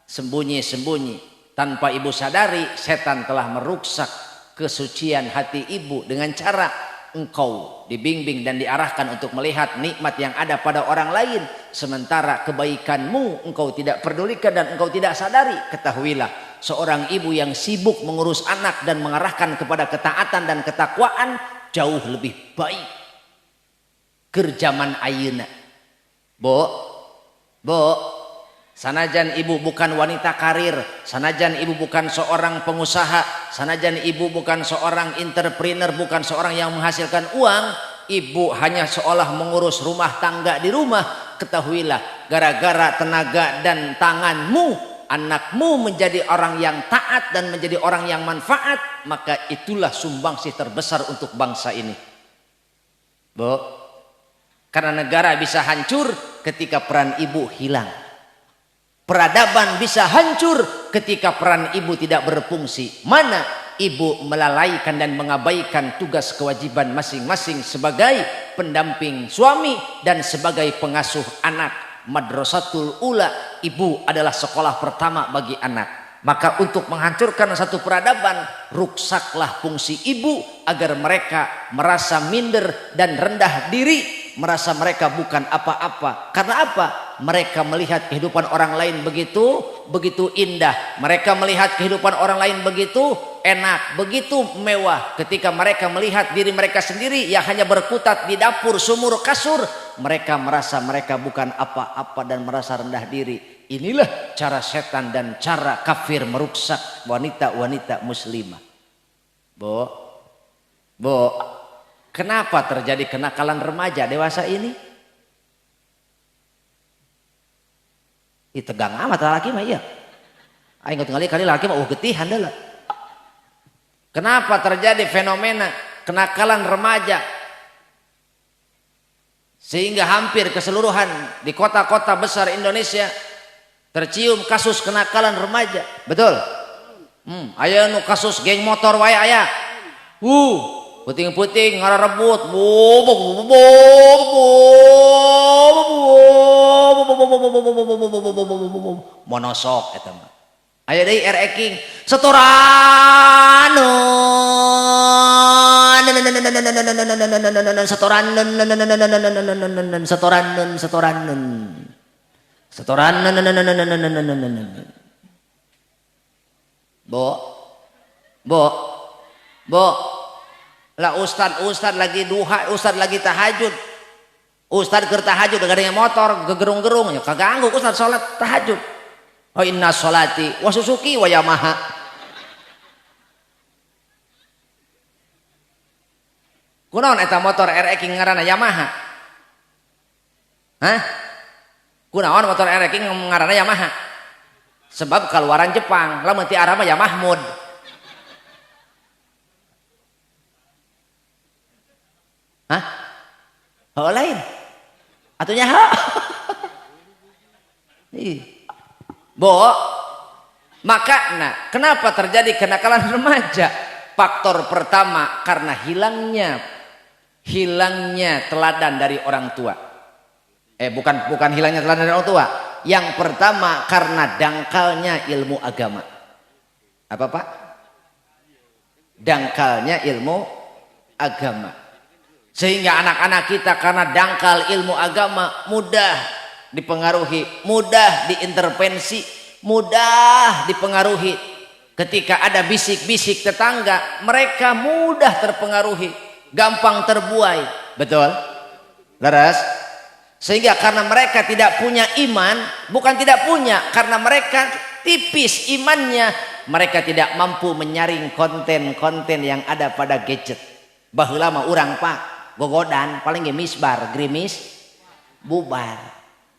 sembunyi-sembunyi. Tanpa ibu sadari, setan telah merusak kesucian hati ibu dengan cara engkau dibimbing dan diarahkan untuk melihat nikmat yang ada pada orang lain, sementara kebaikanmu engkau tidak pedulikan dan engkau tidak sadari. Ketahuilah, seorang ibu yang sibuk mengurus anak dan mengarahkan kepada ketaatan dan ketakwaan jauh lebih baik kerjaman ayeuna. Bu, sanajan ibu bukan wanita karir, sanajan ibu bukan seorang pengusaha, sanajan ibu bukan seorang entrepreneur, bukan seorang yang menghasilkan uang, ibu hanya seolah mengurus rumah tangga di rumah. Ketahuilah, gara-gara tenaga dan tanganmu, anakmu menjadi orang yang taat dan menjadi orang yang manfaat, maka itulah sumbangsih terbesar untuk bangsa ini. Bu, karena negara bisa hancur ketika peran ibu hilang. Peradaban bisa hancur ketika peran ibu tidak berfungsi. Mana ibu melalaikan dan mengabaikan tugas kewajiban masing-masing sebagai pendamping suami dan sebagai pengasuh anak. madrasatul ula, ibu adalah sekolah pertama bagi anak. Maka untuk menghancurkan satu peradaban, ruksaklah fungsi ibu agar mereka merasa minder dan rendah diri, merasa mereka bukan apa-apa. Karena apa? Mereka melihat kehidupan orang lain begitu indah. Mereka melihat kehidupan orang lain begitu enak, begitu mewah. Ketika mereka melihat diri mereka sendiri yang hanya berkutat di dapur, sumur, kasur, mereka merasa mereka bukan apa-apa dan merasa rendah diri. Inilah cara setan dan cara kafir meruksak wanita-wanita muslimah. Bu, kenapa terjadi kenakalan remaja dewasa ini? Tegang amat laki mah iya. Aing kali laki mah getih handeula. Kenapa terjadi fenomena kenakalan remaja? Sehingga hampir keseluruhan di kota-kota besar Indonesia tercium kasus kenakalan remaja. Betul? Aya nu kasus geng motor wae aya. Puting-puting ngararebut. Monosok eta mah. Aya deui ereking setoran. Setoran. Bo. Lah ustad lagi duha, ustad lagi tahajud. Ustad keur tahajud gadenge motor gegerung-gerung nya kaganggu ustad salat tahajud. Oh inna sholati wa susuki wa Yamaha. Kunaon eta motor RX ngaranna Yamaha? Hah? Kunaon motor RX ngaranna Yamaha? Sebab keluaran Jepang, lamun ti Arab ya Mahmud. Hah? Heuh lain. Atunya ha. Makanya kenapa terjadi kenakalan remaja? Faktor pertama karena hilangnya teladan dari orang tua. Bukan hilangnya teladan dari orang tua. Yang pertama karena dangkalnya ilmu agama. Apa Pak? Dangkalnya ilmu agama. Sehingga anak-anak kita karena dangkal ilmu agama mudah dipengaruhi, mudah diintervensi, mudah dipengaruhi. Ketika ada bisik-bisik tetangga, mereka mudah terpengaruhi, gampang terbuai. Betul? Leres? Sehingga karena mereka tidak punya iman, bukan tidak punya, karena mereka tipis imannya, mereka tidak mampu menyaring konten-konten yang ada pada gadget. Baheula mah urang Pak, gogodan paling ge misbar, grimis, bubar.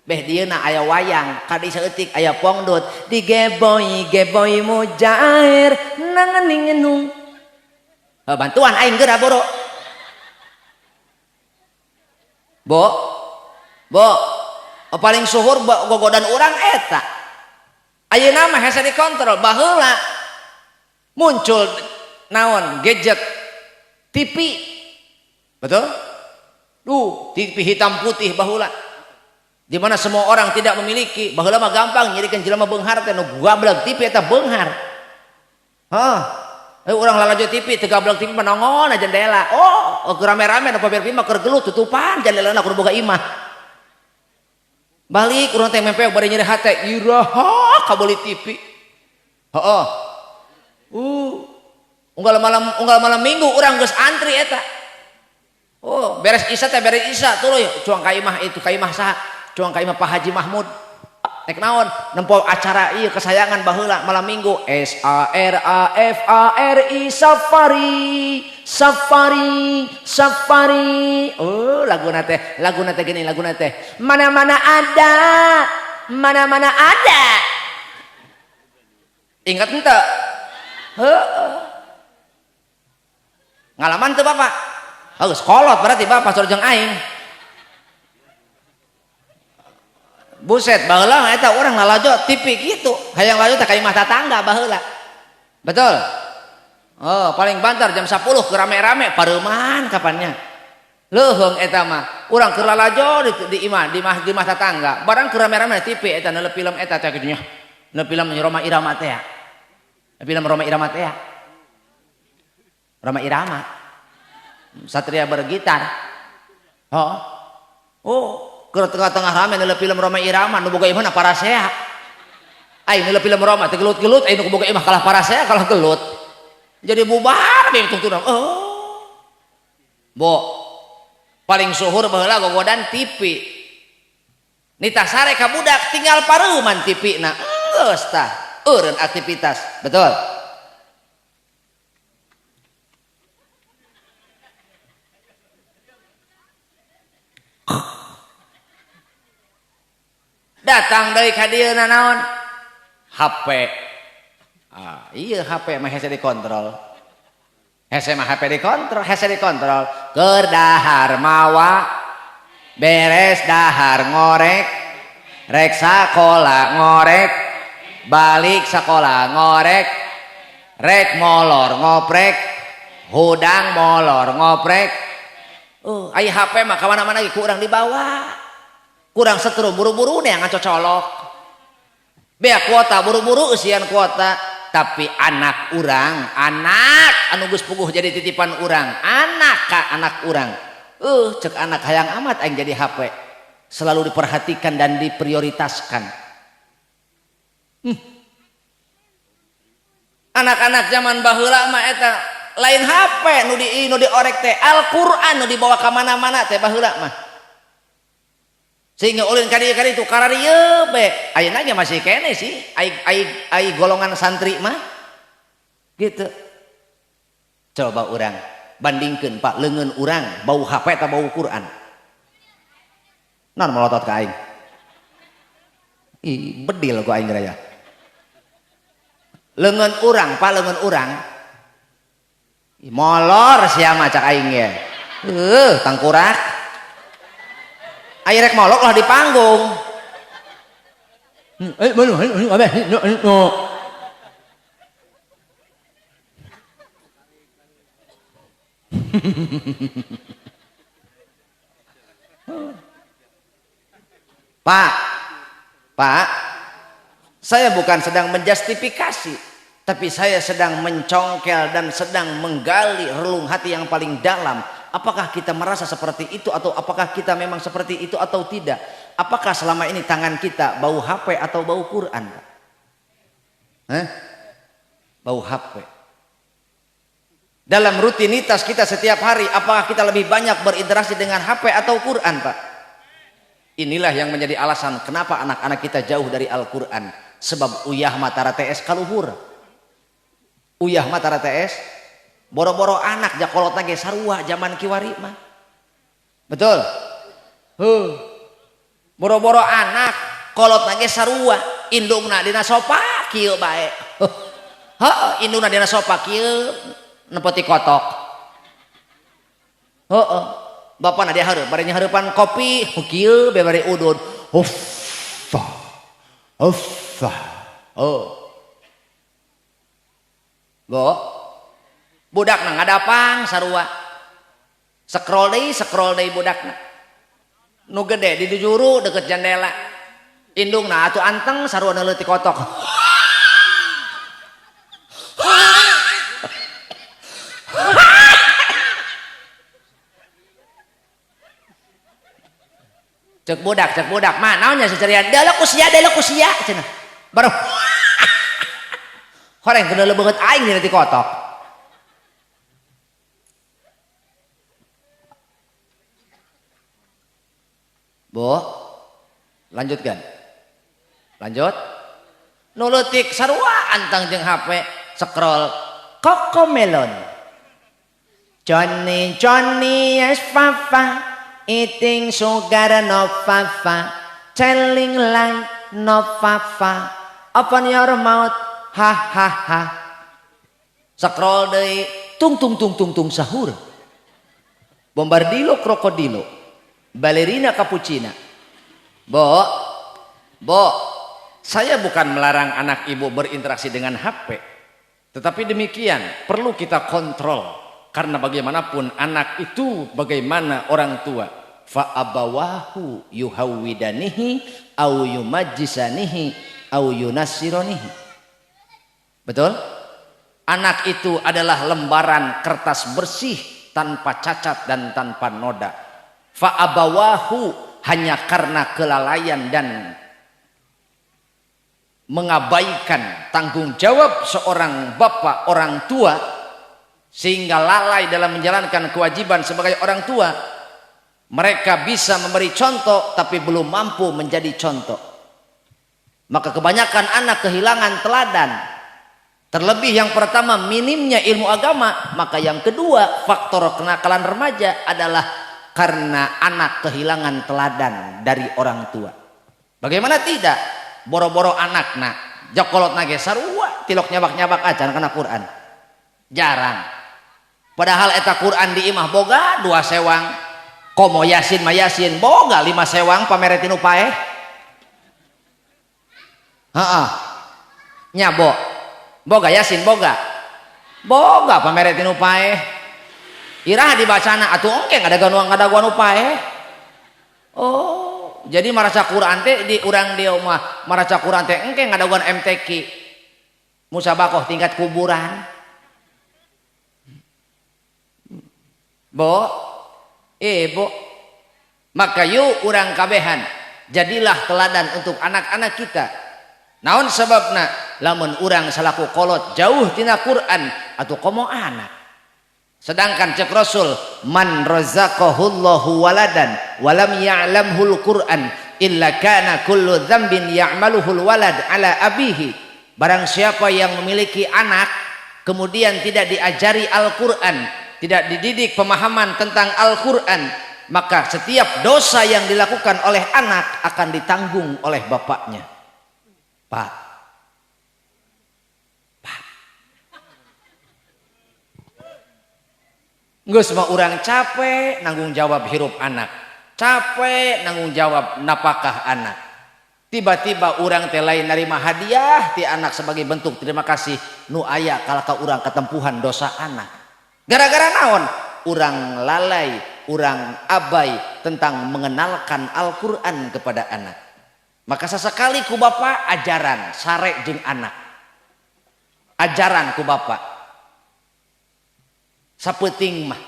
Beh dieuna aya wayang, kadi saeutik aya pongdot, digeboy mujair nangeningenung. Bantuan aing geura boro. Bo, paling suhur gogodan urang eta. Ayeuna mah hese dikontrol, baheula muncul naon gadget TV. Betul? TV hitam putih baheula. Di mana semua orang tidak memiliki, baheula mah gampang nyadikeun jelema beunghar teh nu gablek TV eta beunghar. Urang lalajo TV teu gablek TV mah nongon aja jendela. Rame-rame nu pamer film mah keur gelut tutupan jendelana kudu boga imah. Balik urang teh mempeo bari nyeri hate, iraha kabeli TV. Unggal malam minggu urang geus antri eta. Beres isya tuluy cuang ka imah itu ka imah saha? Cuang ka imah Pak Haji Mahmud. Nek naon? Nempo acara ieu kesayangan baheula malam minggu SARAFARI Safari. Laguna teh gini laguna teh. Mana-mana ada. Ingat henteu? Ngalaman teu Bapak? Kolot berarti Bapak surjeng aing. Buset, baheula eta urang lalajo TV gitu. Hayang lalajo teh ka imah tetangga baheula. Betul? Paling banter jam 10 ke rame-rame pareuman kapannya. Leuheung eta mah urang keur lalajo di imah tetangga barang keur rame-rame TV eta neuleuh film eta teh kitu nya neuleuh film Roma Irama teh ya film Roma Irama teh ya Roma Irama Satria bergitar keur tengah-tengah rame neuleuh film Roma Irama nu boga imahna Parasea ai neuleuh film Roma teh gelut-gelut ai nu boga imah kalah Parasea kalah gelut jadi bubar we tungtuna paling suhur baheula gogodan TV nita sare ka budak tinggal pareuman TV na geus tah eureun aktivitas betul datang deui ka dieu naon HP iya HP mah hese dikontrol hese mah HP dikontrol hese dikontrol keur dahar mawa beres dahar ngorek rek sakola ngorek balik sakola ngorek rek molor ngoprek hudang molor ngoprek aya HP mah ka mana-mana ge ku urang dibawa kurang setrum buru-buru nih ngaco colok bea kuota buru-buru usian kuota tapi anak urang anak anu geus puguh jadi titipan urang anak ka anak urang cek anak hayang amat aing jadi HP selalu diperhatikan dan diprioritaskan anak-anak zaman baheula mah eta lain HP nu diorek teh Al-Qur'an nu dibawa ka mana-mana teh baheula mah sehingga ulin kadi itu kararieu be ayeuna ge masih kene sih ai golongan santri mah gitu coba urang bandingkeun Pak leungeun urang bau HP atau bau Quran naon melotot ka aing ih bedil ku aing raya leungeun urang Pak leungeun urang molor sia mah cak aing ge tangkurak aya rek molok lah di panggung. Pak, saya bukan sedang menjustifikasi, tapi saya sedang mencongkel dan sedang menggali relung hati yang paling dalam. Apakah kita merasa seperti itu atau apakah kita memang seperti itu atau tidak? Apakah selama ini tangan kita bau HP atau bau Quran? Bau HP. Dalam rutinitas kita setiap hari, apakah kita lebih banyak berinteraksi dengan HP atau Quran, Pak? Inilah yang menjadi alasan kenapa anak-anak kita jauh dari Al-Quran. Sebab uyah matara TS kaluhur. Uyah matara TS boro-boro anak jakolotna ge sarua zaman kiwari mah betul boro-boro anak kolotna ge sarua indungna dina sopa kieu bae indungna dina sopa kieu nepeti kotok bapana dia hareup bari hareupan kopi kieu be bari udun budakna ngadapang sarua scroll deui budakna nu gede di juru deket jendela indungna atuh anteng sarua neuleuh ti kotok cek budak mah naonnya sacarian deuleuh kusia cenah baru horeng geuleuh beungeut aing dina ti kotok lanjutkan lanjut nu leutik sarua antang jeung HP scroll Cocomelon Johnny yes papa eating sugar no papa telling lie no papa open your mouth ha ha ha scroll deui tung sahur bombardilo krokodilo balerina cappuccina. Bo, saya bukan melarang anak ibu berinteraksi dengan HP. Tetapi demikian, perlu kita kontrol. Karena bagaimanapun anak itu bagaimana orang tua. Fa abawahu yuhawwidanihi au yumajjisanihi au yunassironihi. Betul? Anak itu adalah lembaran kertas bersih tanpa cacat dan tanpa noda. Fa abawahu, hanya karena kelalaian dan mengabaikan tanggung jawab seorang bapak orang tua, sehingga lalai dalam menjalankan kewajiban sebagai orang tua, mereka bisa memberi contoh tapi belum mampu menjadi contoh. Maka kebanyakan anak kehilangan teladan. Terlebih yang pertama minimnya ilmu agama, maka yang kedua faktor kenakalan remaja adalah karena anak kehilangan teladan dari orang tua. Bagaimana tidak? Boro-boro anak nak jokolot nage sarua tilok nyabak-nyabak aja karena Quran. Jarang. Padahal eta Quran di imah boga 2 sewang, komo yasin mayasin boga 5 sewang pameretin upae. Heeh. Nyabo. Boga yasin boga pameretin upae. Irah dibacana atuh engke ngadaguan upae. Oh, jadi maraca Quran teh di urang dia mah maraca Quran teh engke ngadaguan MTQ. Musabakoh tingkat kuburan. Bo, maka yuk urang kabehan, jadilah teladan untuk anak-anak kita. Naon sebabna? Lamun urang salaku kolot jauh tina Quran atau komo anak. Sedangkan cek Rasul, man razaqahullahu waladan walam ya'lamhul Quran illa kana kullu dzambin ya'maluhul walad ala abihi. Barang siapa yang memiliki anak kemudian tidak diajari Al-Quran, tidak dididik pemahaman tentang Al-Quran, maka setiap dosa yang dilakukan oleh anak akan ditanggung oleh bapaknya. Pak, nggak semua orang capek nanggung jawab hirup anak, capek nanggung jawab napakah anak. Tiba-tiba orang teh lain narima hadiah ti anak sebagai bentuk terima kasih nu aya kalaka urang ketempuhan dosa anak. Gara-gara naon? Urang lalai, urang abai tentang mengenalkan Al-Quran kepada anak. Maka sesekali ku bapa ajaran sare jeung anak. Ajaran ku bapa. Sapeuting mah.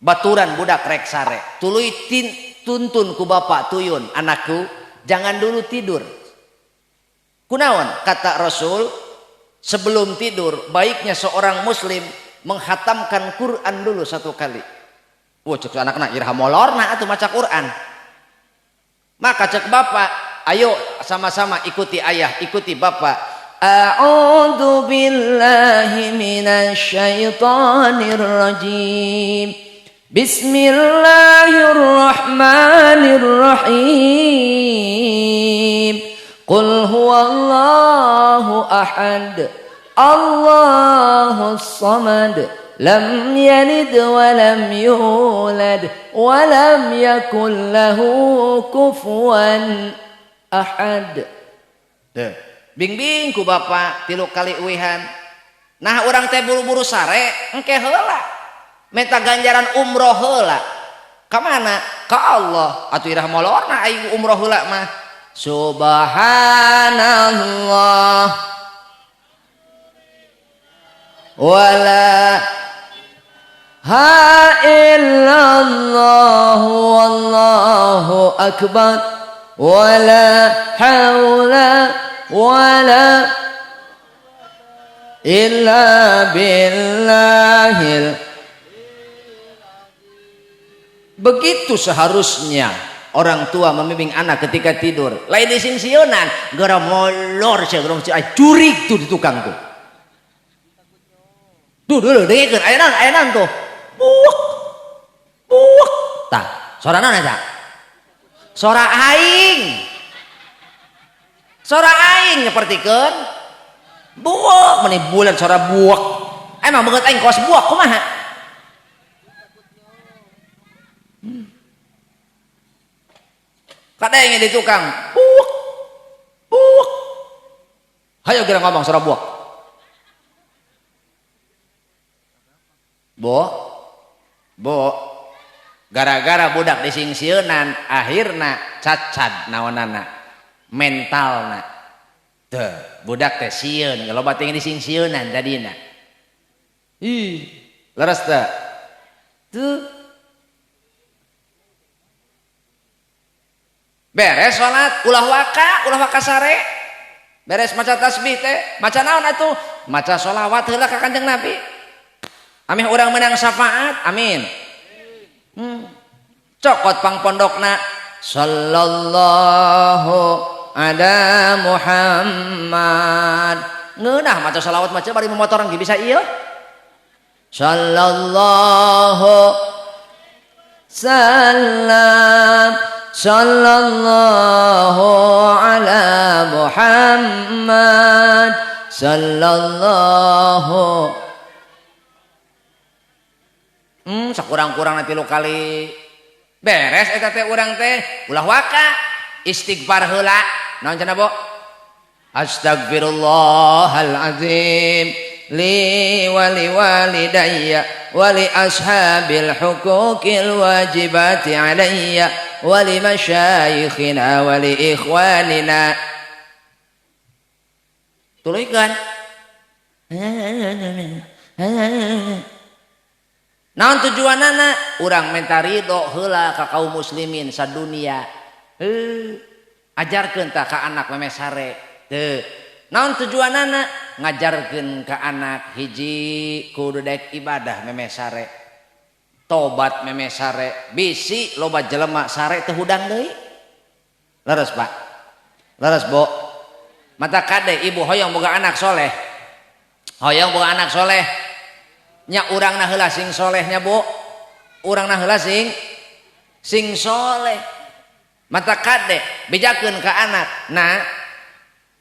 Baturan budak rek sare. Tuluy tuntun ku bapa tuyun, anakku jangan dulu tidur. Kunaon? Kata Rasul, sebelum tidur baiknya seorang muslim menghatamkan Quran dulu 1 kali. Wah, cek anak-anak irha molorna atuh maca Quran. Maka cek bapak, ayo sama-sama ikuti ayah, ikuti bapak. A'udzu billahi minasyaitonir rajim. Bismillahirrahmanirrahim. Qul huwallahu ahad. Allahus samad. Lam yalid wa lam yulad wa lam yakul lahu kufuwan ahad. Bing-bing ku bapa 3 kali uwihan. Nah urang teh buru-buru sare engke heula. Meta ganjaran umroh heula. Ka mana? Ka Allah. Atuh irah molorna aing umroh heula mah. Subhanallah. Wala ha illallah wallahu akbar wala haula wala illa billahil. Begitu seharusnya orang tua membimbing anak ketika tidur. Lain di singsionan gara molor segera curik tuh di tukang tuh. Duh dengekeun ayeuna tuh. Buak. Tah, sora naon eta? Sora aing. Sora aing nyepertikeun buak meni bulan sora buak. Emang beungeut aing kos buak kumaha? Kadang di tukang buak. Hayo kira ngomong sora buak. Bo gara-gara budak disingsieunan akhirna cacat naonana mentalna teu budak teh sieun loba teh disingsieunan dadina leres teu tuh beres salat ulah waka sare beres maca tasbih teh maca naon atuh maca sholawat heula ka Kanjeng Nabi ameh urang menang syafaat amin cokot pangpondokna sallallahu ala Muhammad ngeunah maca sholawat maca bari memotoran ge bisa ieu sallallahu sallam sallallahu ala Muhammad sallallahu sakurang-kurang nanti lu kali beres eta teh urang teh ulah waka istighfar heula naon cenah bo astagfirullahal azim li wali walidayya wali ashabil huquqil wajibati alayya wali masyayikhina wali ikhwanina tuluykeun naon tujuanana urang minta ridho heula ka kaum muslimin sadunia ajarkeun tah ka anak memesare teu naon tujuanana ngajarkeun ka anak hiji kudu daek ibadah memesare tobat memesare bisi loba jelema sare teu hudang deui leres Pak leres Bo mata kade ibu hoyong boga anak soleh nya urangna heula sing solehnya Bu urangna heula sing soleh mata kade bejakeun ka anak nah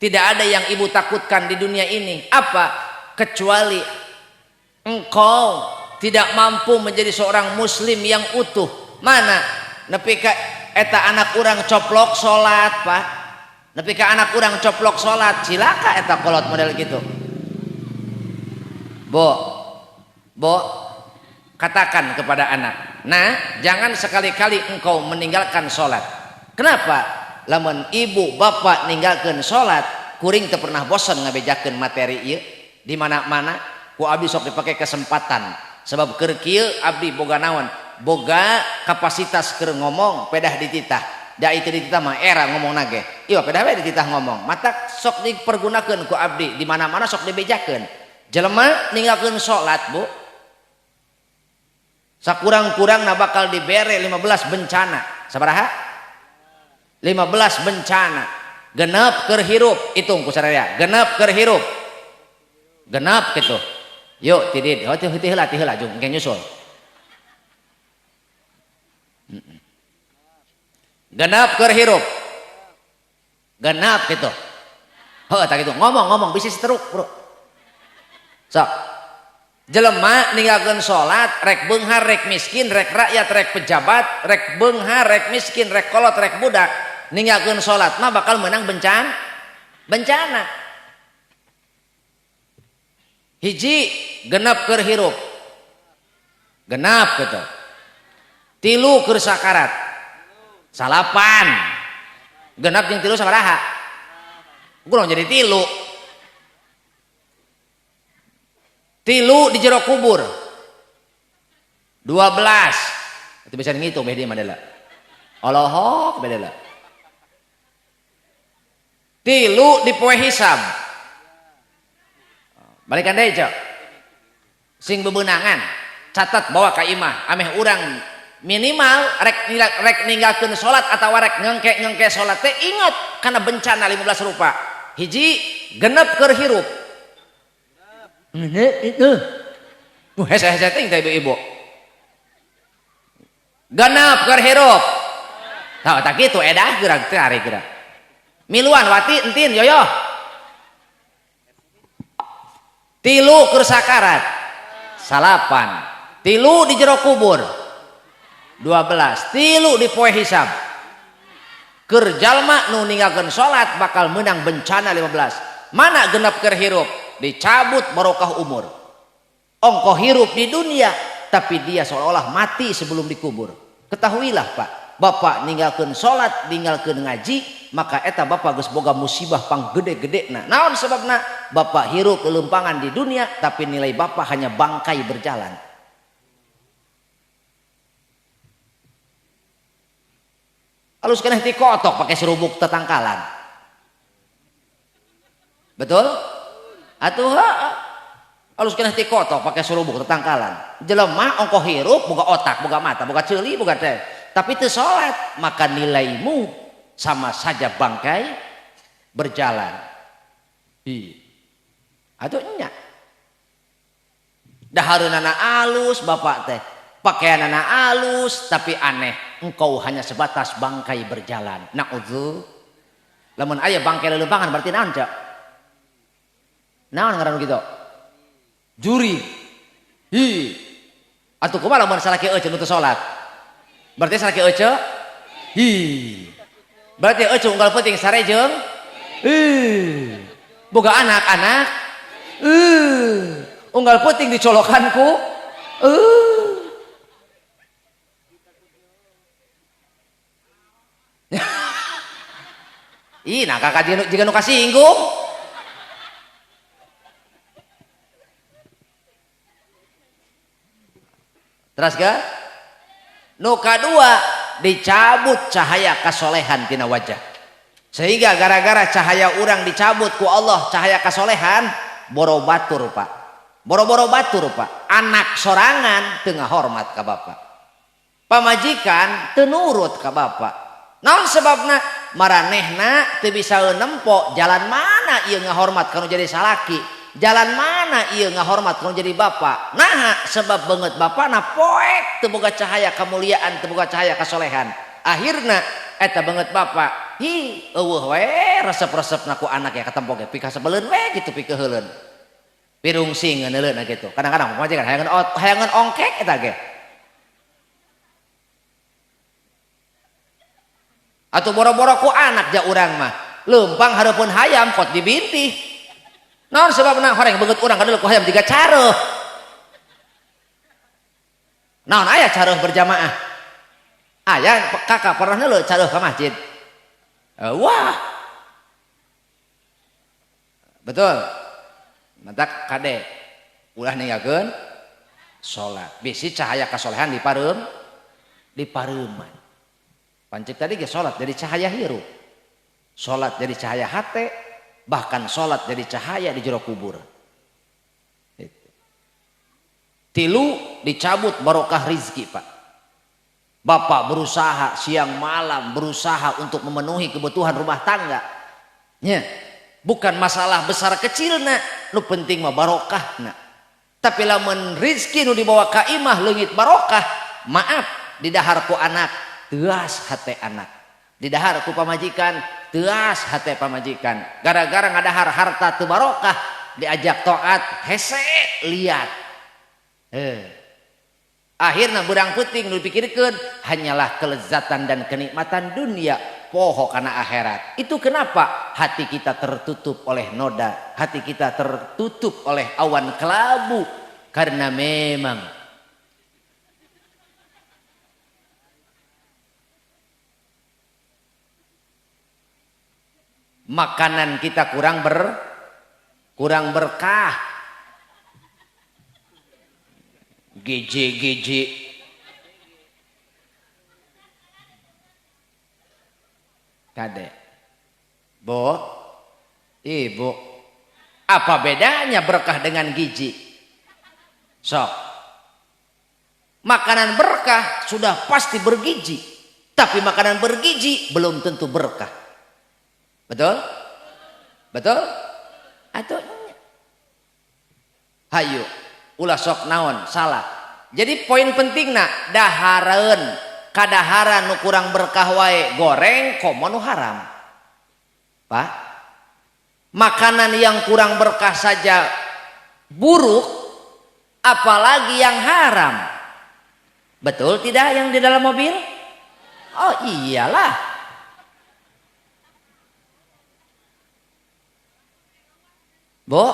tidak ada yang ibu takutkan di dunia ini apa kecuali engkau tidak mampu menjadi seorang muslim yang utuh mana nepi ka eta anak urang coplok salat Pak nepi ka anak urang coplok salat cilaka eta kolot model gitu Bo, katakan kepada anak, nah jangan sekali-kali engkau meninggalkan sholat. Kenapa? Lamun ibu bapak ninggalkan sholat, kuring teu pernah bosan ngabejakeun materi ieu di mana-mana. Ku abdi sok dipake kesempatan. Sebab keur kieu abdi boga naon? Boga kapasitas keur ngomong pedah dititah. Da itu dititah mah era ngomong nage. Ieu pedah we dititah ngomong. Mata sok dipergunakeun ku abdi di mana-mana sok dibejakeun. Jelema ninggalkeun sholat, Bu. Sakurang-kurang na bakal dibere 15 bencana sabaraha 15 bencana genep keur hirup hitung ku sadaya genep keur hirup genep kitu yuk tidid ti heula jung engke nyusul genep keur hirup genep kitu heuh tah kitu ngomong bisi setruk bro sok jelema ninggalkeun salat rek beunghar rek miskin rek rakyat rek pejabat rek beunghar rek miskin rek kolot rek budak ninggalkeun salat mah bakal menang bencana hiji genep keur hirup genep gitu tilu keur sakarat salapan genep jeung tilu sabaraha kudu jadi tilu di jero kubur 12 itu bisa ngitung beda madela Allahok bedela tilu di poe hisab balikan deui cok sing bebeunangan catat bawa ka imah ameh urang minimal rek ninggalkeun salat atawa rek ngengke salat teh ingat kana bencana 15 rupa hiji genep keur hirup itu hese ting teh ibu genep keur hirup tah tak kitu edah gerak teh ari gerak miluan wati entin yoyo tilu keur sakarat salapan tilu di jero kubur 12 tilu di poe hisab keur jalma nu ninggalkeun salat bakal menang bencana 15 mana genep keur hirup dicabut barokah umur ongko hirup di dunia tapi dia seolah-olah mati sebelum dikubur. Ketahuilah Pak, bapak ninggalkeun salat, ninggalkeun ngaji, maka eta bapak geus boga musibah pang gede-gedena. Naon sebabna? Bapak hirup lelempangan di dunia tapi nilai bapak hanya bangkai berjalan. Alus keneh ti kotok pakai serubuk tetangkalan. Betul? Atuh alus keneh ti kotok pakai serubuk tetangkalan. Jelema ongko hirup boga otak, boga mata, boga ceuli, boga teh. Tapi teu salat, maka nilaimu sama saja bangkai berjalan. Atuh nya. Dahareunana alus bapak teh. Pakaianana alus tapi aneh. Engkau hanya sebatas bangkai berjalan. Na'udzu. Lamun aya bangkai lelempangan berarti naon, Cak? Naon ngaran kitu? Juri. Atuh kumaha lamun salaki euceun nu teu salat? Berarti salaki euceun? Berarti euceun unggal penting sarejeung? Boga anak-anak? Unggal penting dicolokan ku? Nah kakak juga nu kasinggung. Terus kan? Nu kadua dicabut cahaya kasolehan tina wajah. Sehingga gara-gara cahaya urang dicabut ku Allah cahaya kasolehan, boro-batur Pak. Boro-boro batur Pak. Anak sorangan teu ngahormat ka bapak. Pamajikan teu nurut ka bapak. Naon sebabna? Maranehna teu bisa nempo jalan mana ieu ngahormat kanu jadi salaki, jalan mana ieu ngahormat kanu jadi bapak. Nah sebab beungeut bapana poek teu boga cahaya kamuliaan, teu boga cahaya kasolehan. Akhirna eta beungeut bapak eueuh we resep-resepna ku anak ya katempo ge pika sabeleun we kitu pika heuleun pirungsing ngeuleun gitu. Kadang-kadang pamajikan hayangan ongkek eta ge. Atau boro-boro ku anak ja urang mah lempang hareupeun hayam kot dibintih. Naon sebabna? Horeng beungeut urang kadeuleuk ku hayam jiga careuh. Naon aya careuh berjamaah? Aya kakak pernah neuleuh careuh ka masjid? Wah. Betul. Mantak kade ulah ninggalkeun salat. Bisi cahaya kasolehan dipareuman. Pancik tadi ge salat jadi cahaya hirup. Salat jadi cahaya hate, bahkan salat jadi cahaya di jero kubur. Tilu dicabut barokah rizki Pak. Bapak berusaha siang malam berusaha untuk memenuhi kebutuhan rumah tangga. Nya, bukan masalah besar kecilna, nu penting mah barokahna. Tapi lamun rizki nu dibawa ka imah leungit barokah, maaf didahar ku anak teas hate anak, didahar ku pamajikan teas hate pamajikan. Gara-gara ngadahar harta teu barokah, diajak taat hese liat. Akhirna burang puting nu dipikirkeun hanyalah kelezatan dan kenikmatan dunia, poho kana akhirat. Itu kenapa hati kita tertutup oleh noda, hati kita tertutup oleh awan kelabu, karena memang makanan kita kurang berkah. Gj kade bo ibu apa bedanya berkah dengan gizi? Sok makanan berkah sudah pasti bergizi, tapi makanan bergizi belum tentu berkah. Betul? Betul? Atau hayu ulah sok naon salah. Jadi poin pentingna dahareun kadaharan nu kurang berkah wae goreng komo nu haram. Pak, makanan yang kurang berkah saja buruk, apalagi yang haram. Betul tidak yang di dalam mobil? Oh iyalah. Bo,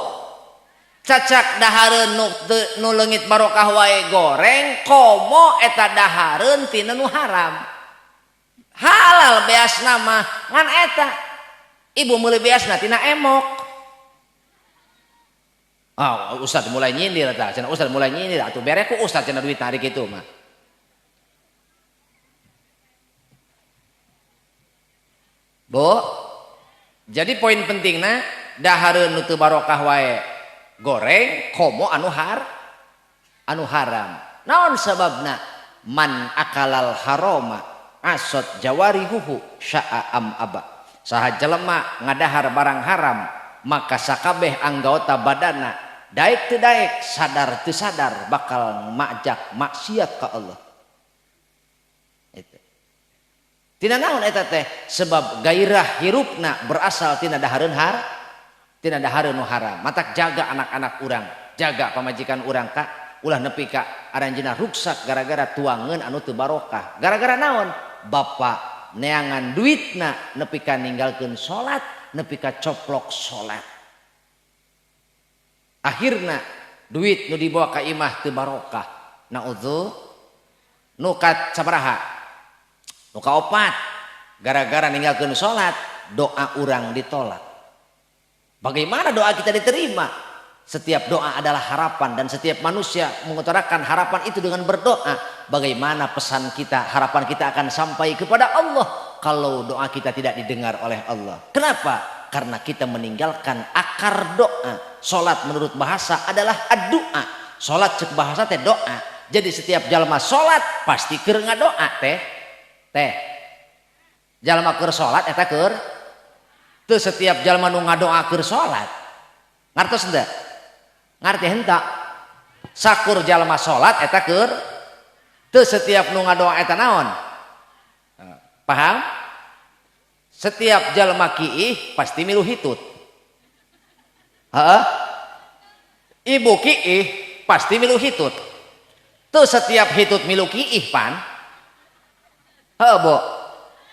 cacak dahareun nu leungit barokah wae goreng komo eta dahareun tina nu haram halal beasna mah ngan eta ibu meuli beasna tina emok. Ustad mulai nyindir eta cenah ustad mulai nyindir atuh bere ku ustad cenah duit hari kitu mah. Bu, jadi poin pentingna dahareun nu teu barokah wae goreng komo anu haram. Naon sababna? Man akalal haroma asot jawarihuhu sya'a am aba. Saha jelema ngadahar barang haram maka sakabeh anggota badana daek teu daek sadar teu sadar bakal majak maksiat ka Allah. Tina naon eta teh? Sebab gairah hirupna berasal tina dahareun nu haram. Matak jaga anak-anak urang, jaga pamajikan urang ka ulah nepi ka aranjeunna ruksak gara-gara tuangeun anu teu barokah. Gara-gara naon? Bapa neangan duitna nepi ka ninggalkeun salat, nepi ka coplok salat. Akhirna duit nu dibawa ka imah teu barokah. Naudzu nu ka sabaraha? Nu kaopat gara-gara ninggalkeun salat doa urang ditolak. Bagaimana doa kita diterima? Setiap doa adalah harapan dan setiap manusia mengutarakan harapan itu dengan berdoa. Bagaimana pesan kita, harapan kita akan sampai kepada Allah kalau doa kita tidak didengar oleh Allah. Kenapa? Karena kita meninggalkan akar doa. Salat menurut bahasa adalah doa. Salat cek bahasa teh doa. Jadi setiap jalma salat pasti keur ngadoa teh. Jalma keur salat eta keur teu setiap jalma nu ngadoa keur salat. Ngartos henteu? Ngarti henteu? Sakur jalma salat eta keur teu setiap nu ngadoa eta naon? Paham? Setiap jalma kiih pasti milu hitut. Heeh. Ibu kiih pasti milu hitut. Teu setiap hitut milu kiih pan. Heuh, Bo.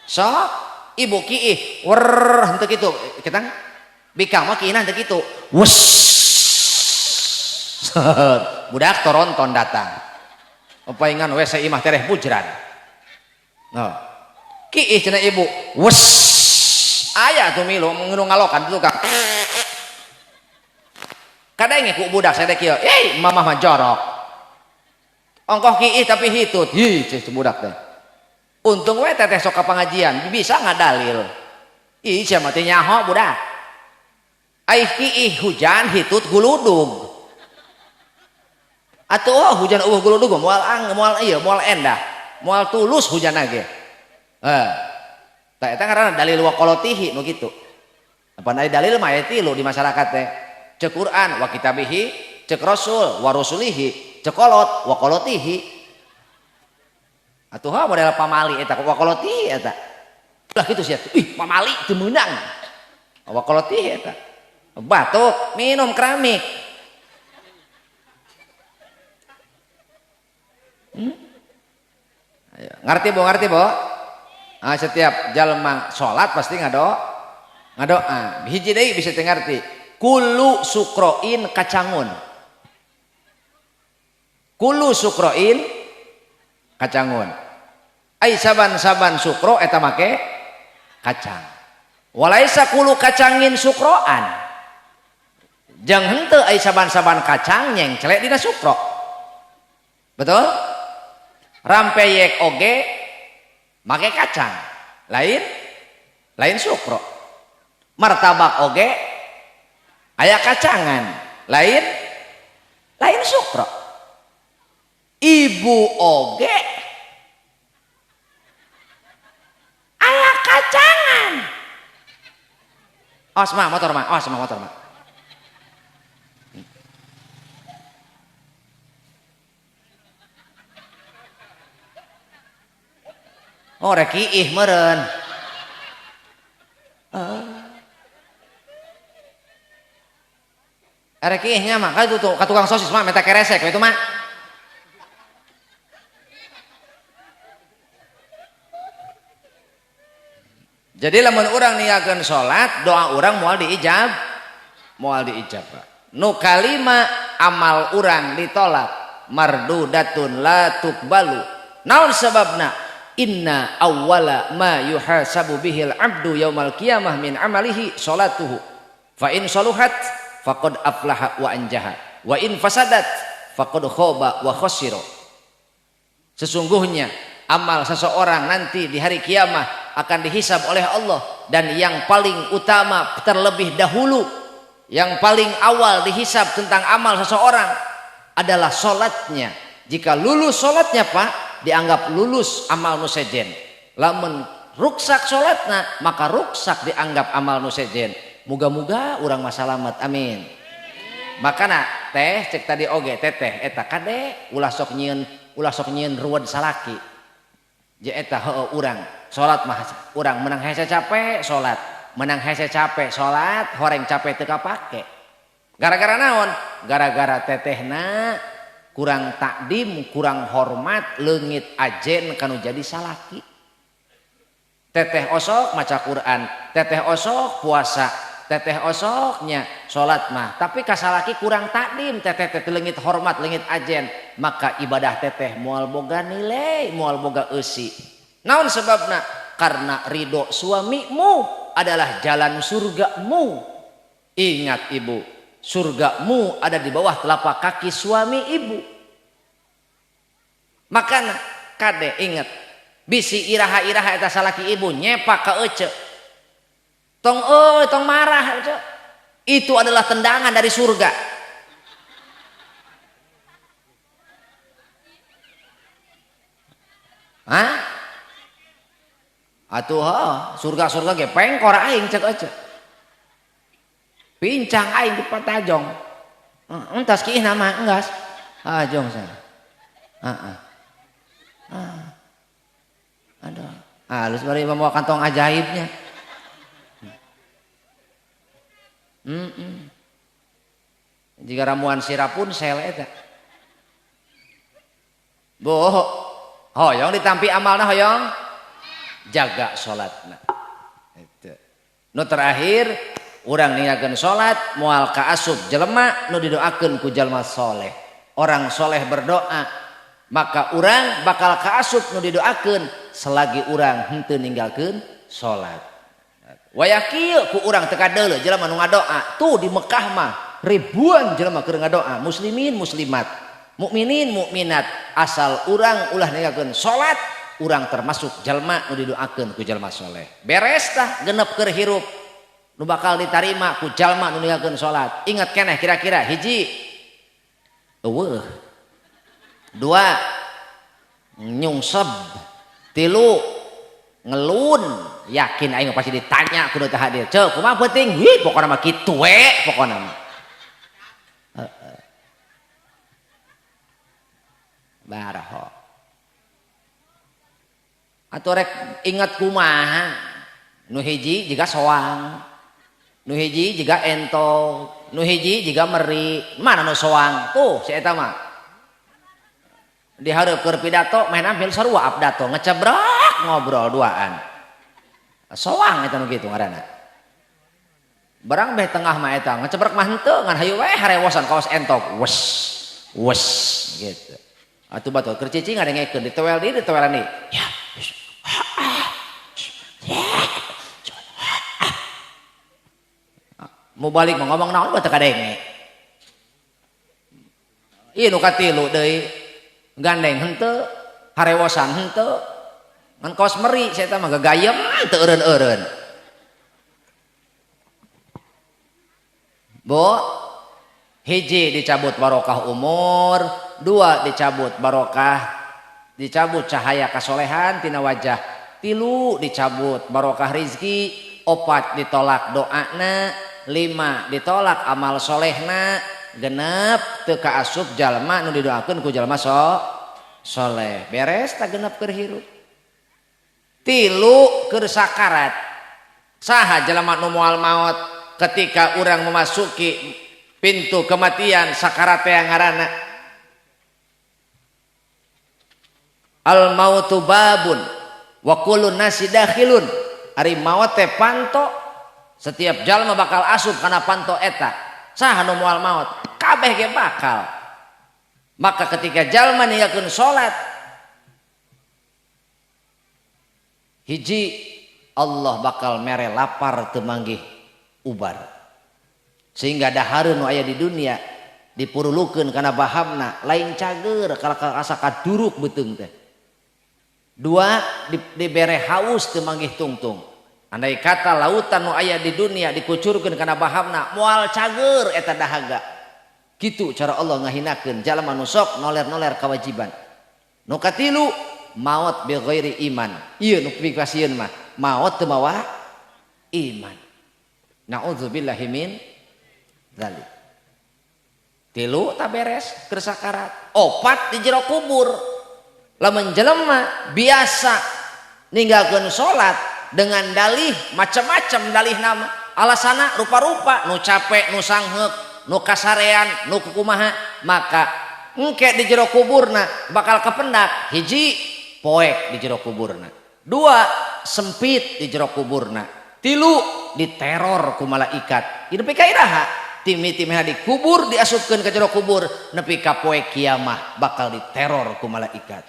Sok ibu kiih wer henteu kitu. Kita bikang mah kiina henteu kitu. Wus. Budak toronton datang. Paingan WC imah tereh bujran. Nah. Kiih cenah ibu. Wus. Aya tuh milu nu ngalokan tukang. Kadenge ku budak sadek kieu. Mamah mah jorok. Ongkoh kiih tapi hitut. Hi, cih budak teh. Untung we teteh sok ka pengajian bisa ngadalil. Ih sia mah teh nyaho budak. Ai kiih hujan hitut guludug. Atuh hujan eueuh guludug moal moal endah, moal tulus hujan ge. Tah eta ngaranna dalil waqalotihi nu kitu. Apa ai dalil mah aya tilu di masyarakat teh. Cek Quran wa kitabihi, cek Rasul wa rasulihi, cek kolot wa qalotihi. Atuh model pamali eta wakoloti eta. Lah kitu sia. Pamali teu meunang. Wakoloti eta. Batuk, minum keramik. Ayo, ngerti Bo? Setiap jalma salat pasti ngadoa. Hiji deui bisa teu ngarti. Kullu sukroin kacangun. Kullu sukroin kacangun. Ai saban-saban sukro eta make kacang. Walaisa kulu kacangin sukroan. Jang henteu ai saban-saban kacang nyeng celek dina sukro. Betul? Rampeyek oge make kacang. Lain sukro. Martabak oge aya kacangan. Lain sukro. Ibu oge aya kacangan. Awas mah motor mah. Oh rek iih meureun. Rek iihnya mah ka tukang sosis mah meta keresek itu mah. Jadi lamun urang niakeun salat, doa urang moal diijab. nu kalima amal urang ditolak mardudatun la tuqbalu naon sababna inna awwala ma yuhasabu bihil abdu yaumal qiyamah min amalihi salatuhu fa in saluhat faqad aflaha wa anjaha wa in fasadat faqad khaba wa khasira. Sesungguhnya amal seseorang nanti di hari kiamat akan dihisab oleh Allah, dan yang paling utama terlebih dahulu, yang paling awal dihisab tentang amal seseorang adalah solatnya. Jika lulus solatnya Pak, dianggap lulus amal nusejen. Lamun ruksak solatna, maka ruksak dianggap amal nusejen. Muga-muga urang masalamet, amin. Makana teh cek tadi oge teteh eta kade ulah sok nyieun ruwed salaki. Je eta heueuh urang salat mah urang menang hese capek salat, menang hese capek salat, horeng capek teu kapake. Gara-gara naon? Gara-gara tetehna kurang takdim, kurang hormat, leungit ajen kanu jadi salaki. Teteh osok maca Quran, teteh osok puasa, teteh osoknya salat mah, tapi ka salaki kurang takdim, teteh leungit hormat, leungit ajen, maka ibadah teteh moal boga nilai, moal boga eusi. Naon sebabna? Karena ridho suamimu adalah jalan surgamu. Ingat ibu, surgamu ada di bawah telapak kaki suami ibu. Makana kade ingat, bisi iraha-iraha eta salaki ibu nyepak ka ece. Tong marah ece. Itu adalah tendangan dari surga. Hah? Atuh surga-surga ge pengkor aing cek ece. Pincang aing di patajong. Entas kieu nama enggas. Ajong saya. Aduh. Halus bari membawa kantong ajaibnya. Jika ramuan sirapun sel eta. Boh. Hoyong ditampi amalna hoyong. Jaga salatna. Itu. Nu terakhir urang ningakeun salat moal kaasup jelema nu didoakeun ku jalma soleh. Orang soleh berdoa, maka urang bakal kaasup nu didoakeun selagi urang henteu ninggalkeun salat. Waya kieu ku urang teu kadeuleu jelema nu ngadoa. Tuh di Mekah mah ribuan jelema keur ngadoa, muslimin muslimat, mukminin mukminat, asal urang ulah ninggalkeun salat, urang termasuk jalma nu didoakeun ku jalma soleh. Beres tah genep keur hirup nu bakal ditarima ku jalma nu ninggalkeun salat. Ingat keneh kira-kira hiji eueuh, dua nyungseb, tilu ngelun, yakin aing pasti ditanya kudu teh hadir. Ceuk kumaha penting? Wih pokona mah kitu we pokona mah. Baraho. Atau rek ingat kumaha nu hiji jiga soang, nu hiji jiga ento, nu hiji jiga meri. Mana nu soang tuh si eta mah dihareup keur pidato main ambil sarua abdato ngecebrak ngobrol duaan soang eta nu kitu ngaranna. Barang beh tengah mah eta ngecebrak mah henteu ngan hayu we harewosan kaos entok wes gitu. Atuh batur keur cicing ngadengekeun ditewel di ditewelan di ya mau balik mau ngomong naon bae teu kadenge. Ieu nu katilu deui gandeng henteu, harewosan henteu, ngan kaos meri saya eta mah gagayem teu eureun-eureun. Bo, hiji dicabut barokah umur, dua dicabut cahaya kasolehan tina wajah, tilu dicabut barokah rizki, opat ditolak doana, lima ditolak amal solehna, genep teu kaasup jalma nu didoakeun ku jalma soleh. Beres tak genep keur hirup. Tilu keur sakarat. Saha jalma nu moal maot ketika urang memasuki pintu kematian sakarat teh ngaranna al mautu babun wa kullun nasi dakhilun. Ari maot teh panto, setiap jalma bakal asup kana panto eta. saha nu moal maot kabeh ge bakal. Maka ketika jalma ninggalkeun salat hiji Allah bakal mere lapar teu manggih ubar. Sehingga dahareun nu aya di dunia dipurulukeun kana bahamna lain cager kalau asa kaduruk beuteung teh. Dua dibere haus teu manggih tungtung. Andai kata lautan nu aya di dunia dikucurkeun kana bahamna moal cager eta dahaga. Kitu cara Allah ngahinakeun jalma nu sok noler-noler kewajiban. Nu katilu maut bi ghairi iman. Ieu nu pikasieun mah maut teu mawa iman. Nauzubillahi min dzalik. Tilu tak beres keur sakarat. Opat di jero kubur. Lamun jelema biasa ninggalkeun salat dengan dalih macam-macam dalih nama alasana rupa-rupa nu capek nu sangheuk nu kasarean nu kumaha maka engke di jero kuburna bakal kependak hiji poek di jero kuburna dua sempit di jero kuburna tilu diteror ku malaikat hidup ka iraha timi-timina dikubur diasupkeun ka jero kubur nepi ka poe kiamah bakal diteror ku malaikat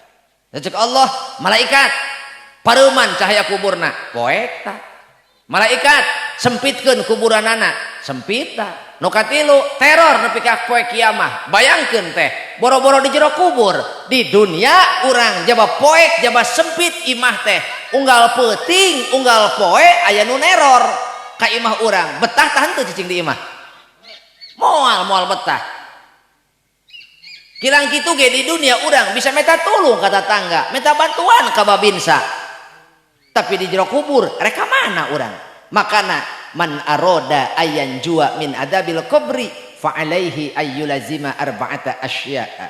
cek Allah malaikat pareuman cahaya kuburna poek ta malaikat sempitkeun kuburanana sempit ta nu katilu teror nepi ka poe kiamah bayangkeun teh boro-boro di jero kubur di dunia urang jaba poek jaba sempit imah teh unggal peuting unggal poe aya nu neror ka imah urang betah tah henteu cicing di imah moal betah kirang kitu ge di dunia urang bisa meta tulung ka tetangga meta bantuan ka babinsa tapi di jero kubur reka mana urang makana man aroda ayan jua min adabil kubri fa alaihi ayyulazima arba'ata asya'a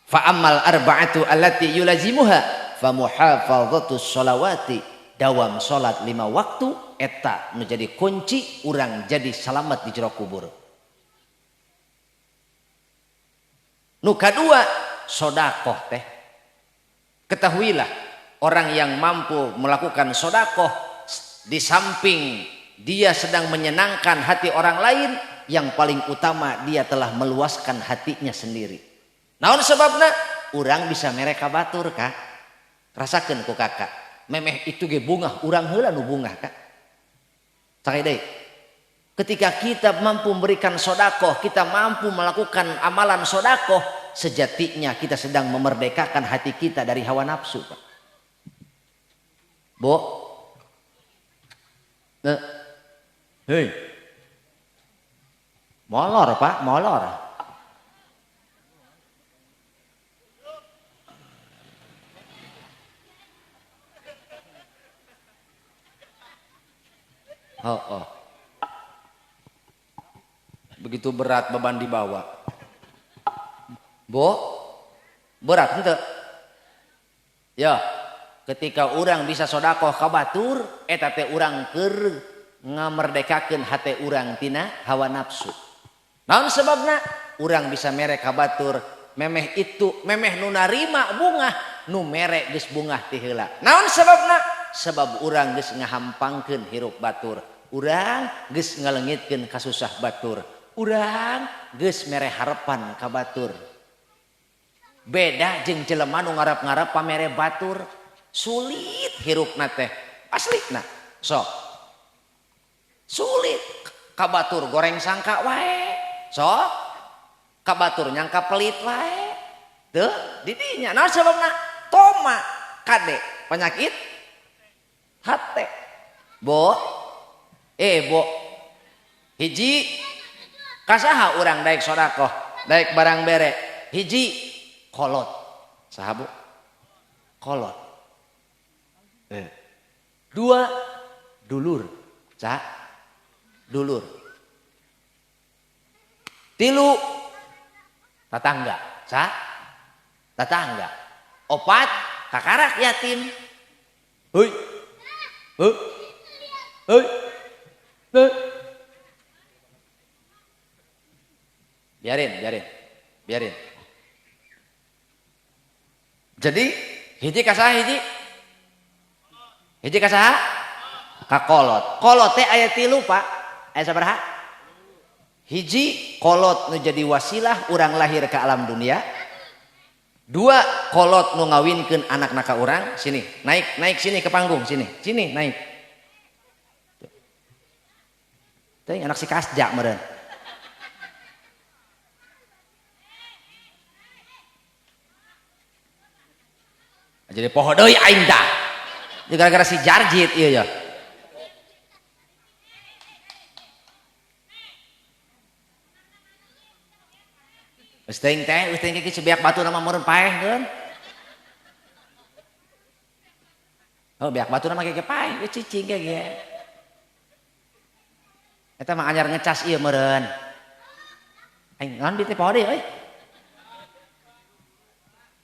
fa ammal arba'atu allati yulazimuha fa muhafadhatus sholawati dawam salat 5 waktu eta menjadi kunci urang jadi selamat di jero kubur. Nu kadua sedekah teh ketahuilah orang yang mampu melakukan sedekah di samping dia sedang menyenangkan hati orang lain yang paling utama dia telah meluaskan hatinya sendiri. Naon sebabna urang bisa mereka batur kah rasakeun ku kakak memeh itu ge bungah urang heula nu bungah kak sakit deui ketika kita mampu memberikan sedekah kita mampu melakukan amalan sedekah sejatinya kita sedang memerdekakan hati kita dari hawa nafsu Pak. Bo hei molor Pak molor oh. Begitu berat beban dibawa Bo berat ente ya ketika orang bisa sedekah ka batur eta teh urang keur ngamerdekakeun hate urang tina hawa nafsu. Naon sebabna urang bisa mere ka batur memeh itu memeh nu narima bungah nu mere geus bungah ti heula. Naon sebabna? Sebab urang geus ngahampangkeun hirup batur. Urang geus ngaleungitkeun kasusah batur. Urang geus mere harepan ka batur. Beda jeung jelema nu ngarep-ngarep pamere batur. Sulit hirupna teh aslina sok sulit kabatur goreng sangka wae sok kabatur nyangka pelit wae teu didinya naon sababna toma kade penyakit hate bo bo hiji kasaha urang daek sedekah daek barang bere hiji kolot saha bu kolot dua dulur cak dulur tilu tetangga cak tetangga opat kakarak yatim hei biarin jadi hiji kasaha hiji kasaha kakolot kolot teh aya tilu Pak aya sabaraha Hiji, kolot nu jadi wasilah urang lahir ke alam dunia. Dua, kolot nu ngawinkeun anakna ka urang. Sini, naik sini ke panggung, sini naik. Teuing anak si Kasja meureun. Jadi poho deui aing tah. Gara-gara si Jarjit ieu ya. Geus teuing teh sebeak batu nama meureun paehkeun. Oh, beak batu nama ge paeh, geus cicing ge. Eta mah anyar ngecas ieu meureun. Aing naon teh poho deui euy.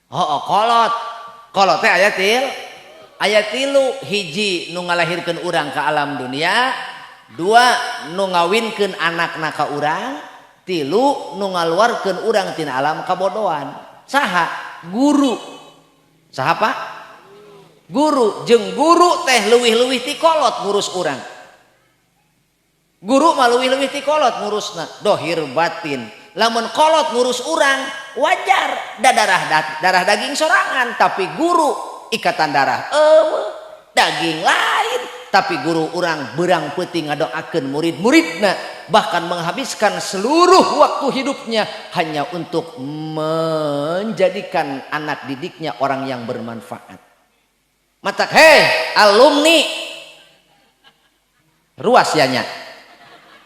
Oh, kolot. Kolot teh aya tilu, hiji nu ngalahirkeun urang ka alam dunia, dua nu ngawinkeun anakna ka urang, tilu nu ngaluarkeun urang tina alam kabodohan. Saha? Guru. Saha Pak? Guru. Jeung guru teh leuwih-leuwih ti kolot ngurus urang. Guru mah leuwih-leuwih ti kolot ngurusna dohir batin. Lamun kolot ngurus urang wajar darah daging sorangan, tapi guru ikatan darah daging lain. Tapi guru urang beurang peuting ngadoakeun murid-muridna, bahkan menghabiskan seluruh waktu hidupnya hanya untuk menjadikan anak didiknya orang yang bermanfaat. Matak alumni ruas ya nya.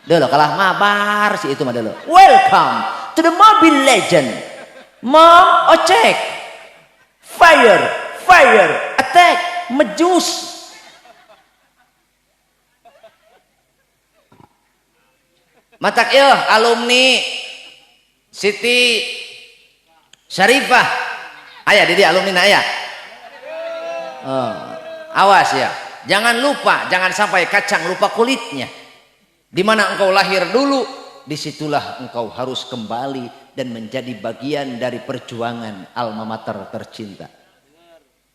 Dulu kalah mabar si itu mah dulu. Welcome to the Mobile Legend. Mom Ocek. Fire, attack, mejus. Matak alumni Siti Syarifah. Aya di alumni aya. Awas ya. Jangan lupa, jangan sampai kacang lupa kulitnya. Di mana engkau lahir dulu, disitulah engkau harus kembali dan menjadi bagian dari perjuangan alma mater tercinta.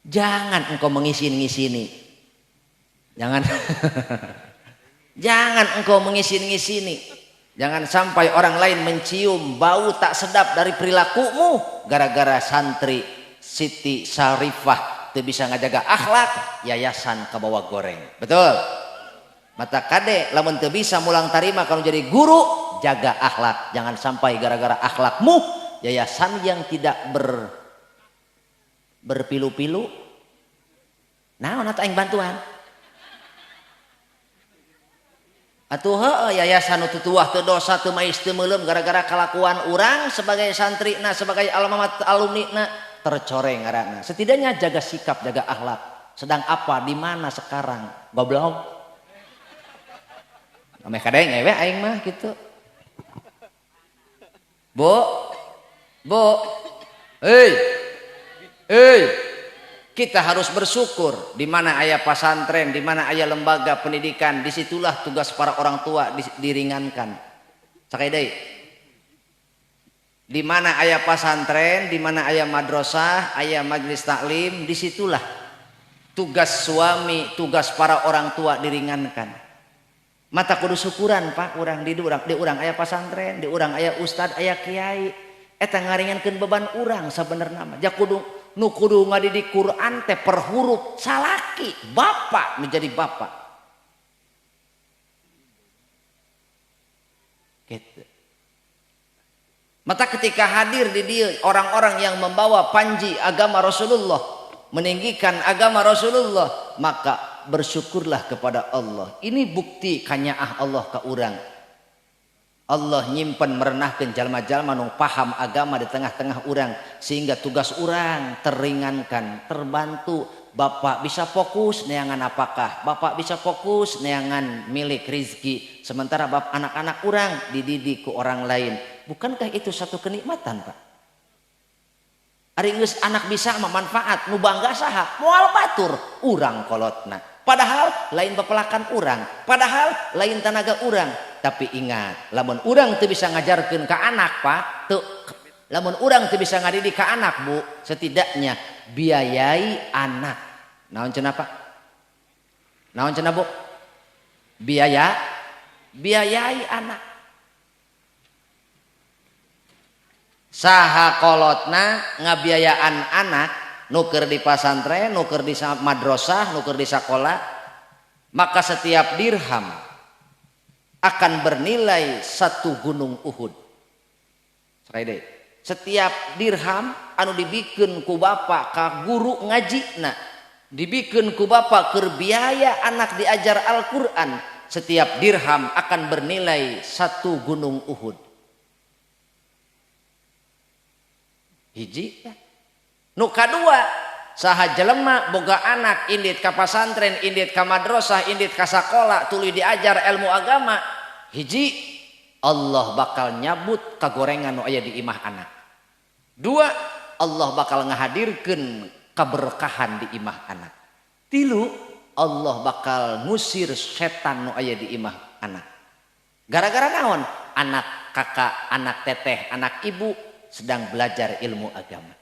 Jangan engkau mengisin-ngisini. Jangan engkau mengisin-ngisini. Jangan sampai orang lain mencium bau tak sedap dari perilakumu gara-gara santri Siti Syarifah teu bisa ngajaga akhlak, yayasan kabawa goreng. Betul? Mata kade lamun teu bisa mulang tarima kalau jadi guru, jaga akhlak. Jangan sampai gara-gara akhlakmu yayasan yang tidak berpilu-pilu. Naon atuh aing bantuan? Atuh yayasan nu tutuah teu dosa teu mais teu meulem gara-gara kalakuan urang sebagai santrina, sebagai alumnina tercoreng ngaranna. Setidaknya jaga sikap, jaga akhlak. Sedang apa, di mana sekarang? Goblok. Ameh kadang ewe aing mah gitu. Bo. Kita harus bersyukur di mana aya pesantren, di mana aya lembaga pendidikan, disitulah tugas para orang tua diringankan. Sakai deui. Di mana aya pesantren, di mana aya madrasah, aya majelis taklim, disitulah tugas suami, tugas para orang tua diringankan. Mata kudu syukuran Pak, urang di urang aya pesantren, di urang aya ustad, aya kiai. Eta ngaringankeun beban urang sabenerna mah. Ja kudu nu kudu ngadidik Quran teh per huruf salaki, bapak menjadi bapak. Gitu. Mata ketika hadir di dia orang-orang yang membawa panji agama Rasulullah, meninggikan agama Rasulullah, maka bersyukurlah kepada Allah. Ini bukti kanyaah Allah ka urang. Allah nyimpen merenahkeun jalma-jalma nu paham agama di tengah-tengah urang sehingga tugas urang teringankan, terbantu. Bapak bisa fokus neangan apakah? Bapak bisa fokus neangan milik rizki. Sementara bapak anak-anak urang dididik ke orang lain. Bukankah itu satu kenikmatan Pak? Ari geus anak bisa manfaat nu bangga saha? Moal batur urang kolotna. Padahal lain pepelakan urang, padahal lain tenaga urang. Tapi ingat, lamun urang teu bisa ngajarkeun ka anak Pak, teu lamun urang teu bisa ngadidik ka anak Bu, setidaknya biayai anak. Naon cenah Pak? Naon cenah Bu? Biayai anak. saha kolotna ngabiayaan anak nuker di pasantren, nuker di madrasah, nuker di sekolah, maka setiap dirham akan bernilai 1 gunung Uhud. Setiap dirham anu dibikeun ku bapa ka guru ngajina, dibikeun ku bapa keur biaya anak diajar Al-Qur'an, setiap dirham akan bernilai 1 gunung Uhud. Hiji ya. Nu kadua, saha jelema boga anak indit ka pasantren, indit ka madrasah, indit ka sakola, tuluy diajar ilmu agama, hiji Allah bakal nyabut kagorengan nu aya di imah anak. 2, Allah bakal ngahadirkeun keberkahan di imah anak. 3, Allah bakal ngusir setan nu aya di imah anak. Gara-gara naon? Anak kakak, anak teteh, anak ibu sedang belajar ilmu agama.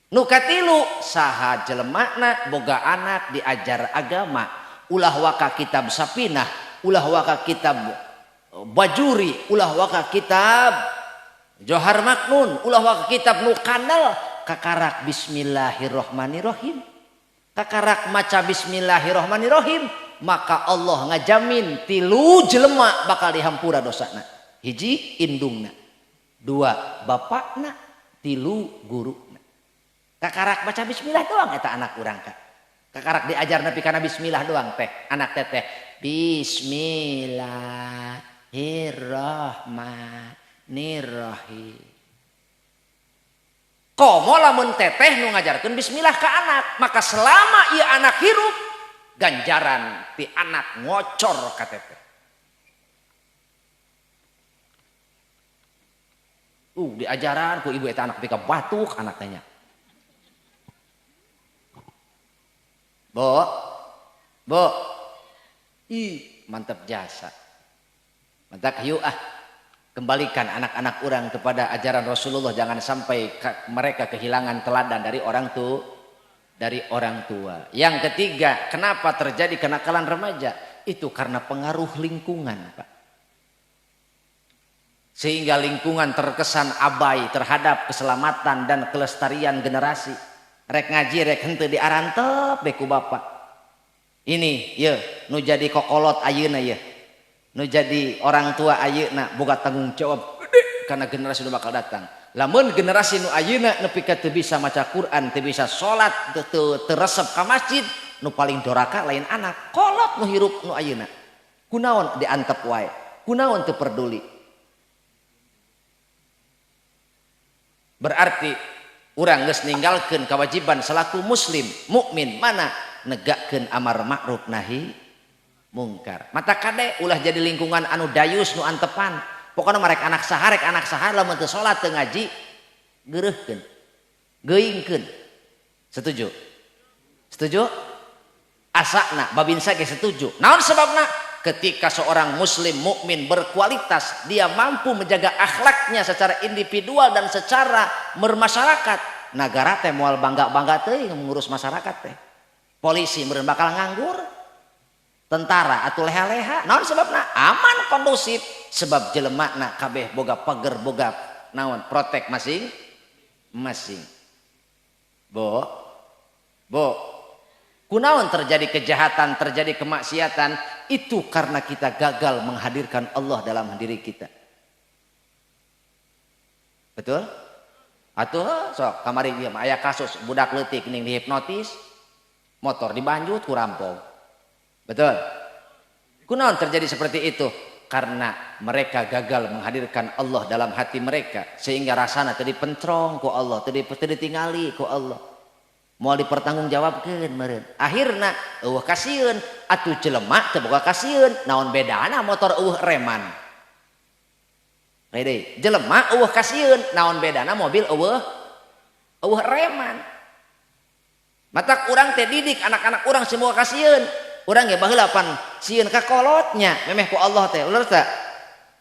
Nu katilu, saha jelemana boga anak diajar agama, ulah waka kitab Sapinah, ulah waka kitab Bajuri, ulah waka kitab Johar Maknun, ulah waka kitab Nukanal, kakarak bismillahirrahmanirrahim, kakarak maca bismillahirrahmanirrahim, maka Allah ngajamin 3 jelema bakal dihampura dosana. Hiji indungna, 2 bapakna, 3 guruna. Kakarak baca bismillah doang eta anak urang ka. Kakarak diajar nepi kana bismillah doang teh anak teteh. Bismillahirrahmanirrahim. Komo lamun teteh nu ngajarkeun bismillah ka anak, maka selama ieu anak hirup ganjaran ti anak ngocor ka teteh. Diajaran ku ibu eta anak pika batuk anak tanya. Bo, mantap jasa. Mantap yuk kembalikan anak-anak orang kepada ajaran Rasulullah, jangan sampai mereka kehilangan teladan dari orang tua. Yang ketiga, kenapa terjadi kenakalan remaja? Itu karena pengaruh lingkungan, Pak. Sehingga lingkungan terkesan abai terhadap keselamatan dan kelestarian generasi. Rek ngaji rek henteu diarantep beku bapak. Ini ye nu jadi kokolot ayeuna ye. Nu jadi orang tua ayeuna boga tanggung jawab gede karena generasi nu bakal datang. Lamun generasi nu ayeuna nepi ka teu bisa maca Quran, teu bisa salat, teu resep ka masjid, nu paling doraka lain anak. Kolot nu hirup nu ayeuna. Kunaon diantep wae? Kunaon teu peduli? Berarti urang geus ninggalkeun kewajiban selaku muslim mukmin mana negakkeun amar ma'ruf nahi mungkar. Mata kade ulah jadi lingkungan anu dayus nu antepan. Pokoknya mereka anak saha lamun teu salat teu ngaji geureuhkeun. Geuingkeun. Setuju? Setuju? Asakna babinsa ge setuju. Naon sebabna? Ketika seorang muslim mukmin berkualitas, dia mampu menjaga akhlaknya secara individual dan secara bermasyarakat, negara teh moal bangga-bangga teuing mengurus masyarakat teh. Polisi meureun bakal nganggur, tentara atuh leha-leha. Naon sebabna? Aman kondusif, sebab jelemana kabeh boga pager, boga naon protek masing-masing. Bo, kunaon terjadi kejahatan, terjadi kemaksiatan, itu karena kita gagal menghadirkan Allah dalam diri kita. Betul? Atuh sok kamari ieu aya kasus budak leutik ning dihipnotis, motor dibanjut ku rampok. Betul? Kunaon terjadi seperti itu? Karena mereka gagal menghadirkan Allah dalam hati mereka, sehingga rasana teu dipentrong ku Allah, teu ditingali ku Allah. Mau dipertanggungjawabkeun meureun. Akhirna eueuh kasieun atuh jelema teu boga kasieun. Naon bedana motor eueuh reman? Deui, jelema eueuh kasieun, naon bedana mobil eueuh reman? Matak urang teh didik anak-anak urang semua kasieun. Urang ge baheula pan sieun ka kolotnya, memeh ku Allah teh. Ulah teh.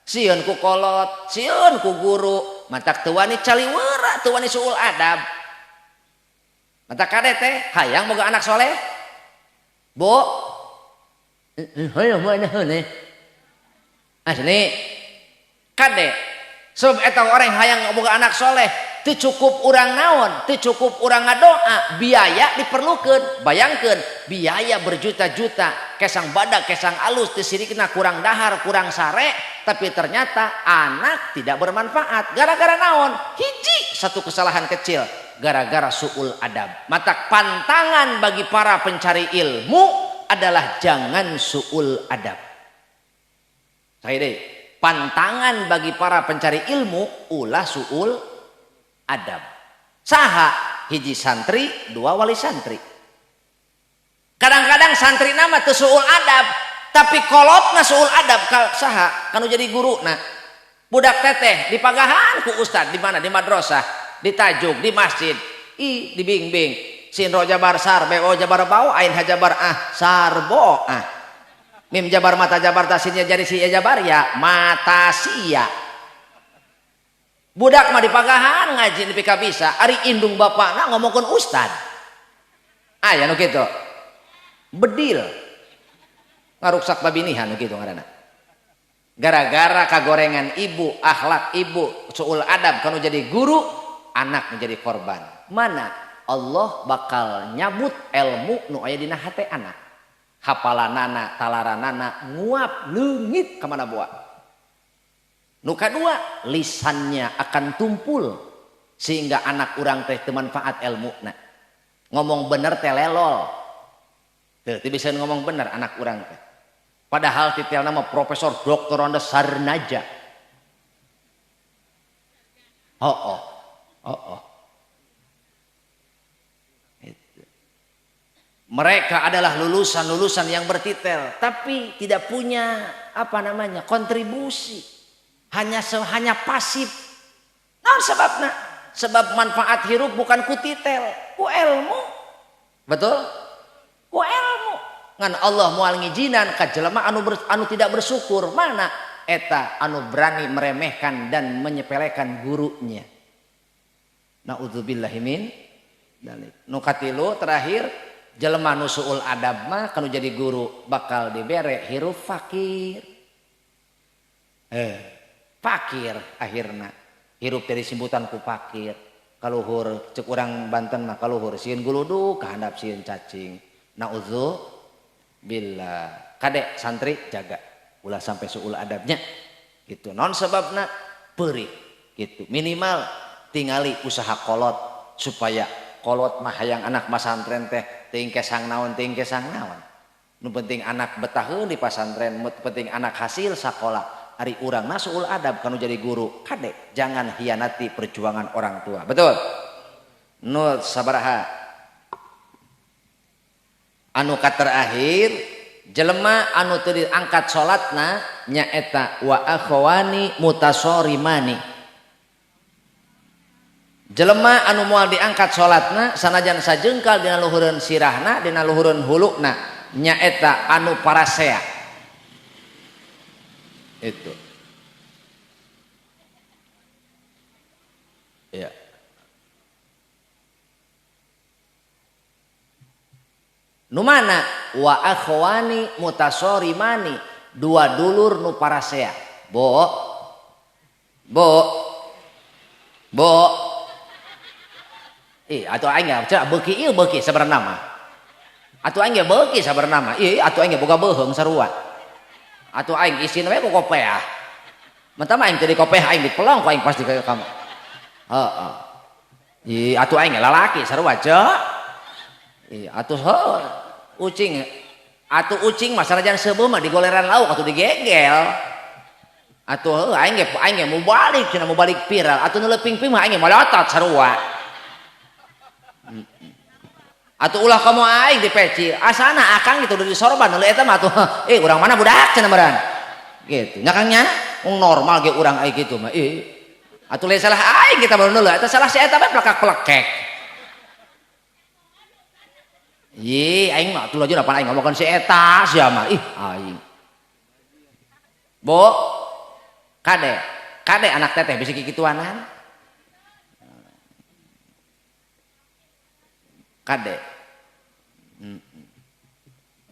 Sieun ku kolot, sieun ku guru, matak teu wani caliweura, teu wani suul adab. Mata kade teh hayang boga anak soleh. Bo. Hayang mana heuneh. Asli. Kade sebab eta orang hayang boga anak soleh teu cukup urang naon, teu cukup urang ngadoa, biaya diperlukeun. Bayangkeun biaya berjuta-juta, kesang badak, kesang alus, teu sirikna kurang dahar, kurang sare, tapi ternyata anak tidak bermanfaat. Gara-gara naon? Hiji satu kesalahan kecil, gara-gara suul adab. Mata pantangan bagi para pencari ilmu adalah jangan suul adab. Saya deh, pantangan bagi para pencari ilmu ulah suul adab. Saha hiji santri, dua wali santri. Kadang-kadang santri nama teu suul adab, tapi kolotna suul adab ka saha? Kanu jadi guru nah. Budak teteh dipagahan ku ustad di mana? Di madrasah, di tajuk, di masjid. Dibimbing. Sin ro jabar sar, bo jabar bau, ain hajabar sarbo Mim jabar mata jabar tasinnya jadi si jabar ya mata sia. Budak mah dipagahan ngaji nepi ka bisa, ari indung bapakna ngomongkeun ustad. Aya nu kitu. Bedil. Ngaruksak babinihan nu kitu ngaranna. Gara-gara kagorengan ibu, akhlak ibu, suul adab kanu jadi guru, anak menjadi korban. Mana Allah bakal nyabut ilmu nu aya dina hate anak. Hafalanana, talaranana nguap leungit ka mana boa. Nu kadua, lisannya akan tumpul sehingga anak urang teh teu manfaat ilmuna. Ngomong bener teh lelol. Teu bisa ngomong bener anak urang teh. Padahal titel nama profesor doktor Ronda Sarnaja. Oh. Mereka adalah lulusan-lulusan yang bertitel, tapi tidak punya kontribusi. Hanya pasif. Naon sebabna? Sebab manfaat hirup bukan ku titel, ku ilmu. Betul? Ku ilmu. Ngan Allah moal ngijinan ka jelema anu tidak bersyukur. Mana eta anu berani meremehkan dan menyepelekan gurunya. Naudzubillahi min dzalik. Nu katilu terakhir, jelema nu suul adab mah kanu jadi guru bakal dibere hirup fakir. Fakir akhirna hirup dari simbutan ku fakir. Kaluhur cek urang Banten mah kaluhur sieun guluduk kahandap sieun cacing. Naudzubillah. Kadek santri jaga ulah sampai suul adabnya gitu. Non sebabna peurih gitu. Minimal tingali usaha kolot supaya kolot mah hayang anak masantren teh teuing kesang naon. Nu penting anak betah heun di pasantren, penting anak hasil sakola. Ari urangna suul adab kanu jadi guru. Kadek jangan hianati perjuangan orang tua. Betul? Nu sabaraha? Anu katerakhir, jelema anu teu diangkat salatna nyaeta wa akhwani mutasorimani. Jelema anu moal diangkat salatna sanajan sajengkal dina luhureun sirahna, dina luhureun hulukna nyaeta anu parasea. Itu ya. Nu mana wa akhwani mutasorimani, dua dulur nu parasea. Bo atuh aing geus beuki ieu beuki sabarana mah. Atuh aing geus beuki sabarana mah. Atuh aing geus boga beuheung sarua. Atuh aing isin we ku kopeah. Mentama aing teu di kopeah aing dipelong ku aing pasti ka kamu. Heeh. Atuh aing lalaki sarua cek. Atuh ucing. Atuh ucing mah sanajan seubeuh mah digoleran lauk atuh digegel. Atuh aing ge mau balik cenah mau balik viral. Atuh nu leuping-ping mah aing ge malotot sarua. Atuh ulah kamu aing dipeci asana akang gitu dari sorban deuleu eta mah atuh urang mana budak cenah meureun gitu nya kangnya normal ge urang aya kitu mah atuh lain salah aing kita baru deuleu eta salah si eta bae plekak-plekek aing mah atuh lajur apan aing ngomongkeun si eta sia mah aing bo kade anak teteh bisi kikituanan kade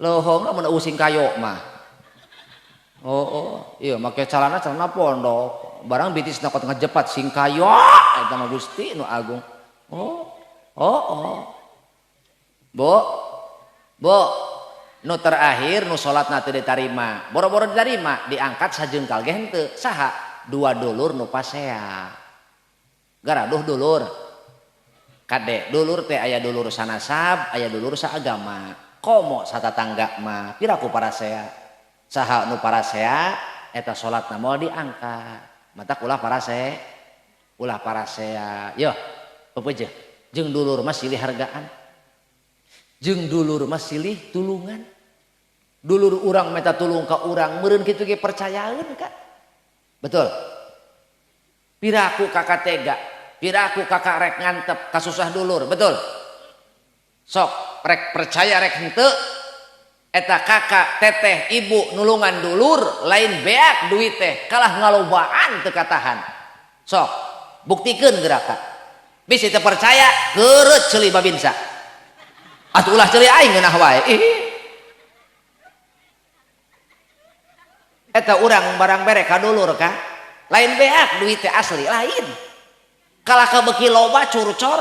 lohong mun using kayo mah iya make celana pondok barang bitis nakot ngejepat singkayo eta mah Gusti nu agung. Bo nu terakhir nu salatna teu ditarima boro-boro ditarima diangkat sajengkal ge henteu saha 2 dulur nu pasea garaduh dulur kade dulur teh aya dulur sanasab aya dulur saagama komo satatangga mah piraku parasea saha nu parasea eta salatna moal diangkat matak ulah parasea yo pepeujeuh jeung dulur mah silih hargaan jeung dulur mah silih tulungan dulur urang meta tulung ka urang meureun kitu ge percayaeun ka betul piraku kakak tega piraku kakak rek ngantep kasusah dulur betul sok rek percaya rek henteu eta kakak teteh ibu nulungan dulur lain beak duit teh kalah ngalobaan teu katahan sok buktikeun geraka bisi teu percaya keureut ceuli babinsa atuh ulah ceuli aing ngeunah wae eta urang barang bere ka dulur ka lain beak duit teh asli lain kalah kabeuki loba curcor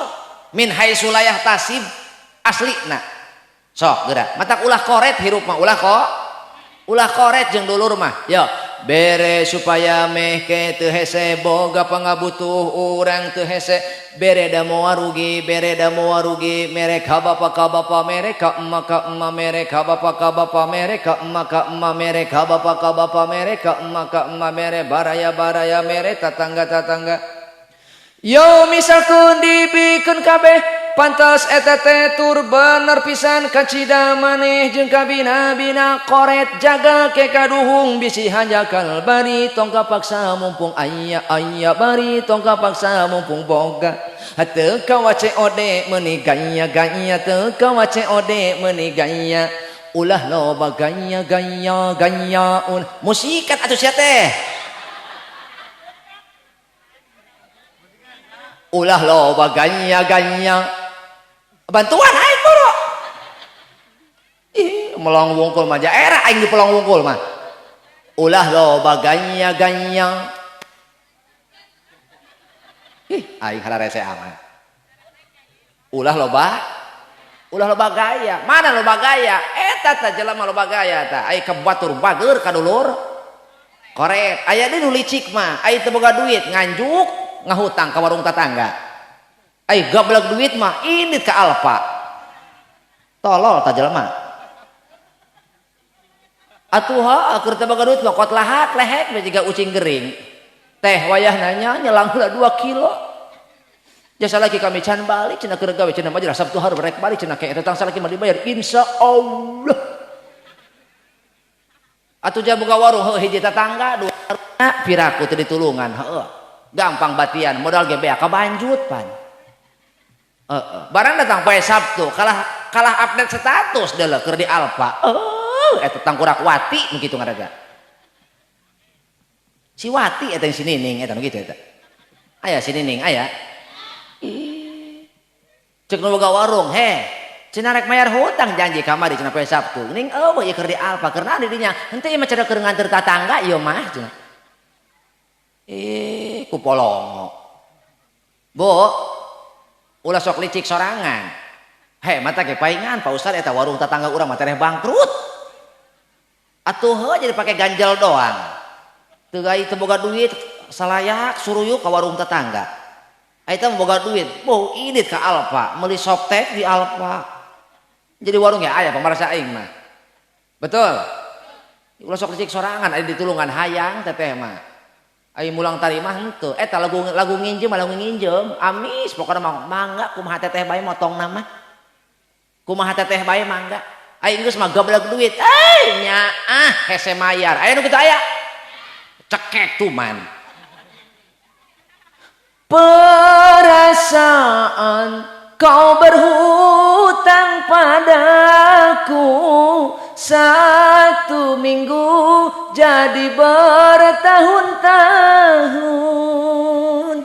min haitsu la yahtasib aslina sok geura matak ulah koret hirup mah ulah koret jeung dulur mah yo bere supaya meh ke teu hese boga pangabutuh urang teu hese bere da moal rugi mere ka bapa mere ka emma mere ka bapa mere ka emma mere ka bapa mere ka emma mere baraya mere tatangga yo misalkeun dibikeun kabeh pantas eta teh tur bener pisan kacida maneh jeung kabina-bina koret jaga ke kaduhung bisi hanjakal bari tong kapaksa mumpung aya bari tong kapaksa mumpung boga teu kawace ode meuni gaya teu kawace ode meuni gaya ulah loba gaya musikat atuh sia teh ulah loba gaya bantuan aing boro melong wungkul mah era aing di pelong wungkul mah ulah loba ganya aing hararese aman ulah loba gaya mana loba gaya eta teh jelema loba gaya tah ai kebatur bager ka dulur koret aya deui nu licik mah ai teu boga duit nganjuk ngahutang ka warung tetangga ai gablek duit mah ini ka alfa tolol ta jelema atuh keur teu boga duit mah kot lahak lehek we jiga ucing gering teh wayah nanya nyelang heula 2 kilo jasa lagi kami can balik cenah keur gawe cenah mah Sabtu hareup rek balik cenah ke eta tang salaki mah dibayar insyaallah atuh ja boga warung heuh hiji tetangga dua piraku teu ditulungan heuh gampang batian modal ge bea kabanjut pan barang datang poe Sabtu kalah update status deuleu keur di alfa eta tangkurak wati nu kitu ngaraga si wati eta si nining eta nu kitu eta aya si nining aya cek nu boga warung cenah rek mayar hutang janji kamari cenah poe Sabtu ning eueuh ieu keur di alfa keur na di dinya henteu ieu mah cenah keur nganter tatangga ieu mah cenah ku polongo bo ulah sok licik sorangan mata ge paingan Pak Ustad eta warung tetangga urang mah tereh bangkrut atuh heuh jadi pake ganjel doang teu gai teu boga duit salayak suruyuk ka warung tetangga ai teh boga duit boh idit ka alfa meuli softtek di alfa jadi warung ya aya pamarasa aing mah betul ulah sok licik sorangan aya ditulungan hayang teteh mah ai mulang tarimah henteu eta lagu nginjem amis pokona mangga kumaha teteh bae motong nama kumaha teteh bae mangga ai geus mah gablek duit nyaah hese mayar aya nu kitu aya cekek tuman perasaan kau berhutang padaku 1 minggu jadi bertahun-tahun.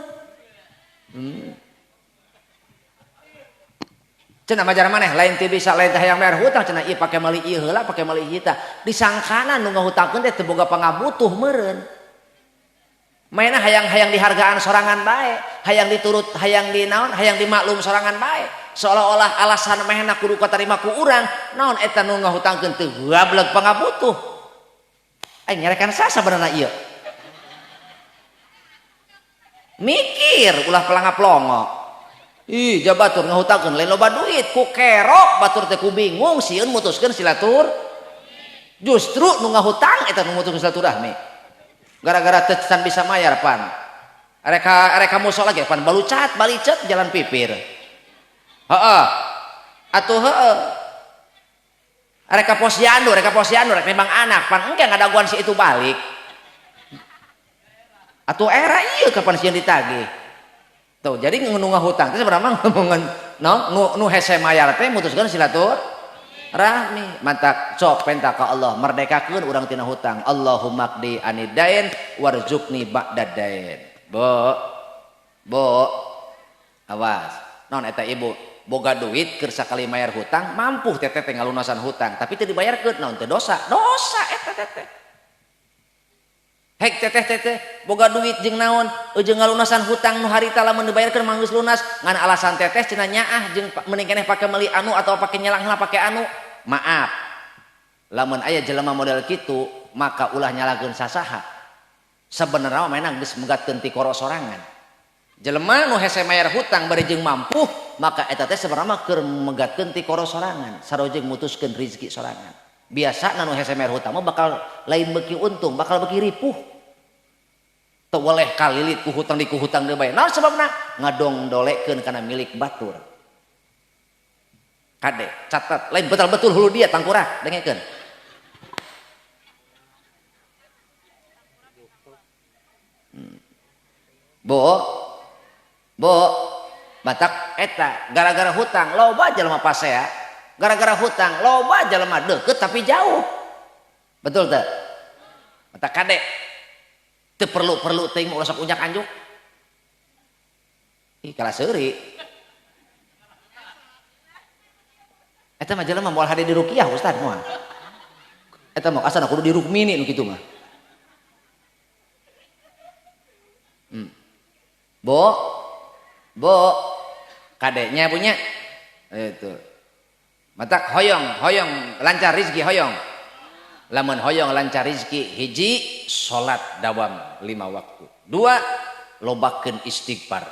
Cenah majar maneh lain teu bisa lain teh hayang bayar hutang cenah ieu pake meuli ieu heula pake meuli ieu tah disangkana nu ngahutangkeun teh teu boga pangabutuh meureun. mainnya hayang-hayang dihargaan sorangan bae, hayang diturut, hayang dinaon, hayang dimaklum sorangan bae, seolah-olah alasan mehna kudu katarima ku urang naon eta nu ngahutangkeun teu goblok pangabutuh. Nyarekan sa sebenarnya ieu mikir ulah pelangap longo. Ih, jabatur ngahutangkeun lain loba duit ku kerok batur teh ku bingung sieun mutuskeun silatur. Justru nu ngahutang eta nu mutuskeun silaturahmi. Gara-gara teu can bisa mayar pan. Areka musola ge pan balucat balicet jalan pipir. Heeh. Atuh heeh. Areka posyandu rek nembang anak pan engke ngadaguan si itu balik. Atuh era ieu kapan sieun ditagih. Tuh, jadi nu ngahutang teh sebenarnya ngomongan nu hese mayar teh mutuskeun silaturahmi. Mantap sok penta ka Allah merdekakeun urang tina hutang. Allahumma qdi anidain warzuqni ba'dadain. Bo awas naon eta ibu boga duit keur sakali mayar hutang mampu teteh teh ngalunasan hutang tapi teu dibayarkeun naon teh dosa eta teteh. Hek teteh boga duit jeung naon jeung ngalunasan hutang nu harita lamun dibayarkeun mah geus lunas ngan alasan teteh cenah nyaah jeung mending keneh pake meuli anu atau pake nyelang heula pake anu. Maaf lamun aya jelema model kitu maka ulah nyalakeun sasaha sebenarnya mainan geus megatkeun ti koro sorangan. Jelema nu hese mayar hutang bari jeung mampu maka eta teh sebenarnya keur megatkeun ti koro sorangan sarojeng mutuskeun rezeki sorangan. Biasa nu hese mayar hutang mah bakal lain beuki untung bakal beuki ripuh. Teu weleh kalilit ku hutang deui bae. Naon sababna? Ngadongdolekeun kana milik batur. Kade catat lain betul-betul hulu dia tangkurah dengekeun. Bo batak eta gara-gara hutang loba jelema pasea gara-gara hutang loba jelema deukeut tapi jauh betul teh batak kade teu perlu teuing ulah sok unyak anjuk ih kalah seuri eta mah jelema moal hade di ruqyah ustad moal eta mah asana kudu di rukmini nu kitu mah Bo kadeknya punya itu matak hoyong lancar rizki hoyong lamun hoyong lancar rizki hiji salat dawam 5 waktu 2 lobakeun istighfar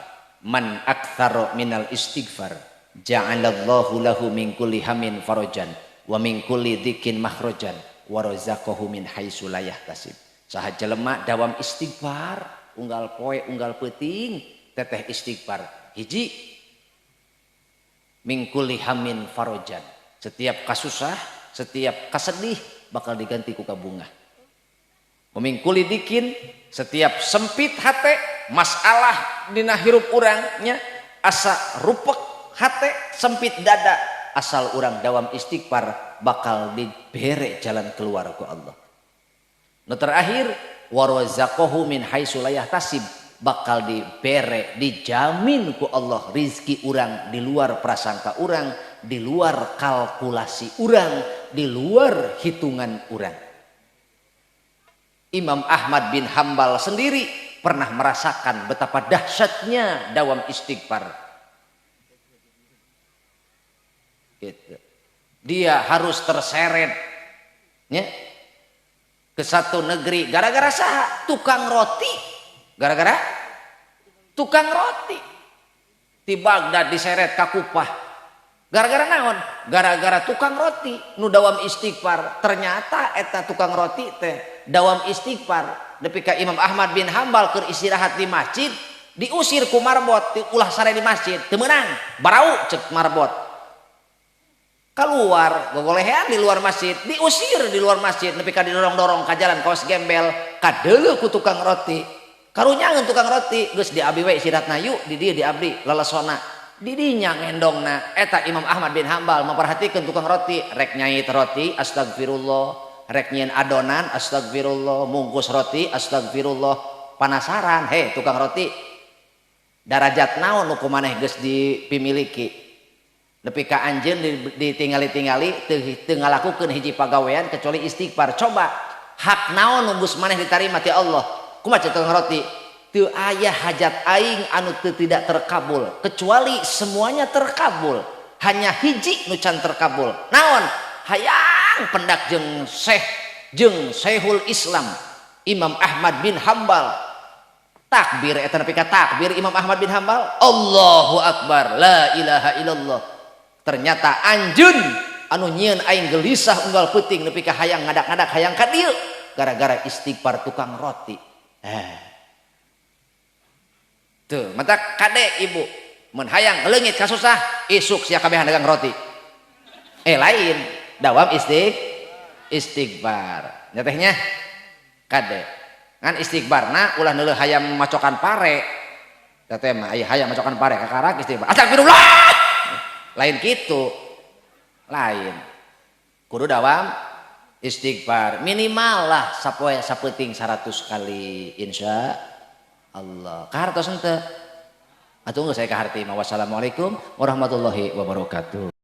man aktsara minal istighfar ja'alallahu lahu min kulli hamin farajan wa min kulli dzikin makhrajan wa razaqahu min haitsu la yahtasib. Saha jelema dawam istighfar unggal poe unggal peuting teteh istighfar hiji mingkuli hamin farojan setiap kasusah setiap kasedih bakal diganti ku kabunga mingkuli dikin setiap sempit hate masalah dina hirup urangnya asa rupek hate sempit dada asal urang dawam istighfar bakal dibere jalan keluar ku Allah. Nu terakhir warazaqahu min haitsu la yahtasib bakal dibere dijamin ku Allah rizki urang di luar prasangka urang di luar kalkulasi urang di luar hitungan urang. Imam Ahmad bin Hambal sendiri pernah merasakan betapa dahsyatnya dawam istighfar gitu. Dia harus terseret ya, ke satu negeri gara-gara saha tukang roti gara-gara tukang roti di Baghdad diseret ka Kupah gara-gara naon gara-gara tukang roti nu dawam istighfar ternyata eta tukang roti teh dawam istighfar nepi ka Imam Ahmad bin Hambal keur istirahat di masjid diusir ku marbot ulah sare di masjid teu meunang barau cek marbot keluar gogolehean di luar masjid diusir di luar masjid nepi ka didorong-dorong ka jalan kaos gembel kadeuleuh ku tukang roti karunyangeun tukang roti geus diabdi we siratna yuk di dieu diabdi lelesona di dinya ngendongna eta Imam Ahmad bin Hambal memperhatikeun tukang roti rek nyait roti astagfirullah rek nyieun adonan astagfirullah mungkus roti astagfirullah panasaran he tukang roti darajat naon nu kumaneh geus dipimiliki nepi ka anjeun ditingali-tingali teu ngalakukeun hiji pagawean kecuali istighfar coba hak naon nu geus maneh ditarima ti Allah kumaha tukang roti teu aya hajat aing anu teu tidak terkabul kecuali semuanya terkabul, hanya hiji nu can terkabul. Naon? Hayang pendak jeung Syekhul Islam Imam Ahmad bin Hambal. Takbir eta nepi ka takbir Imam Ahmad bin Hambal, Allahu Akbar, la ilaha illallah. Ternyata anjeun anu nyieun aing gelisah unggal peuting nepi ka hayang ngadak-ngadak hayang ka dieu gara-gara istighfar tukang roti. Tuh, mata kade ibu mun hayang leungit ka susah isuk sia kabehan dagang roti. Lain, dawam istighfar. Nya tehnya kade. Ngan istighbarna ulah neuleuh hayam macokan pare. Da teh mah aya hayam macokan pare kakarak istighbar. Astagfirullah. Lain kitu. Lain. Kudu dawam istighfar minimal lah sapoe sapeuting 100 kali insya Allah. Kahartos henteu? Atuh geus saya kaharti. Wassalamualaikum warahmatullahi wabarakatuh.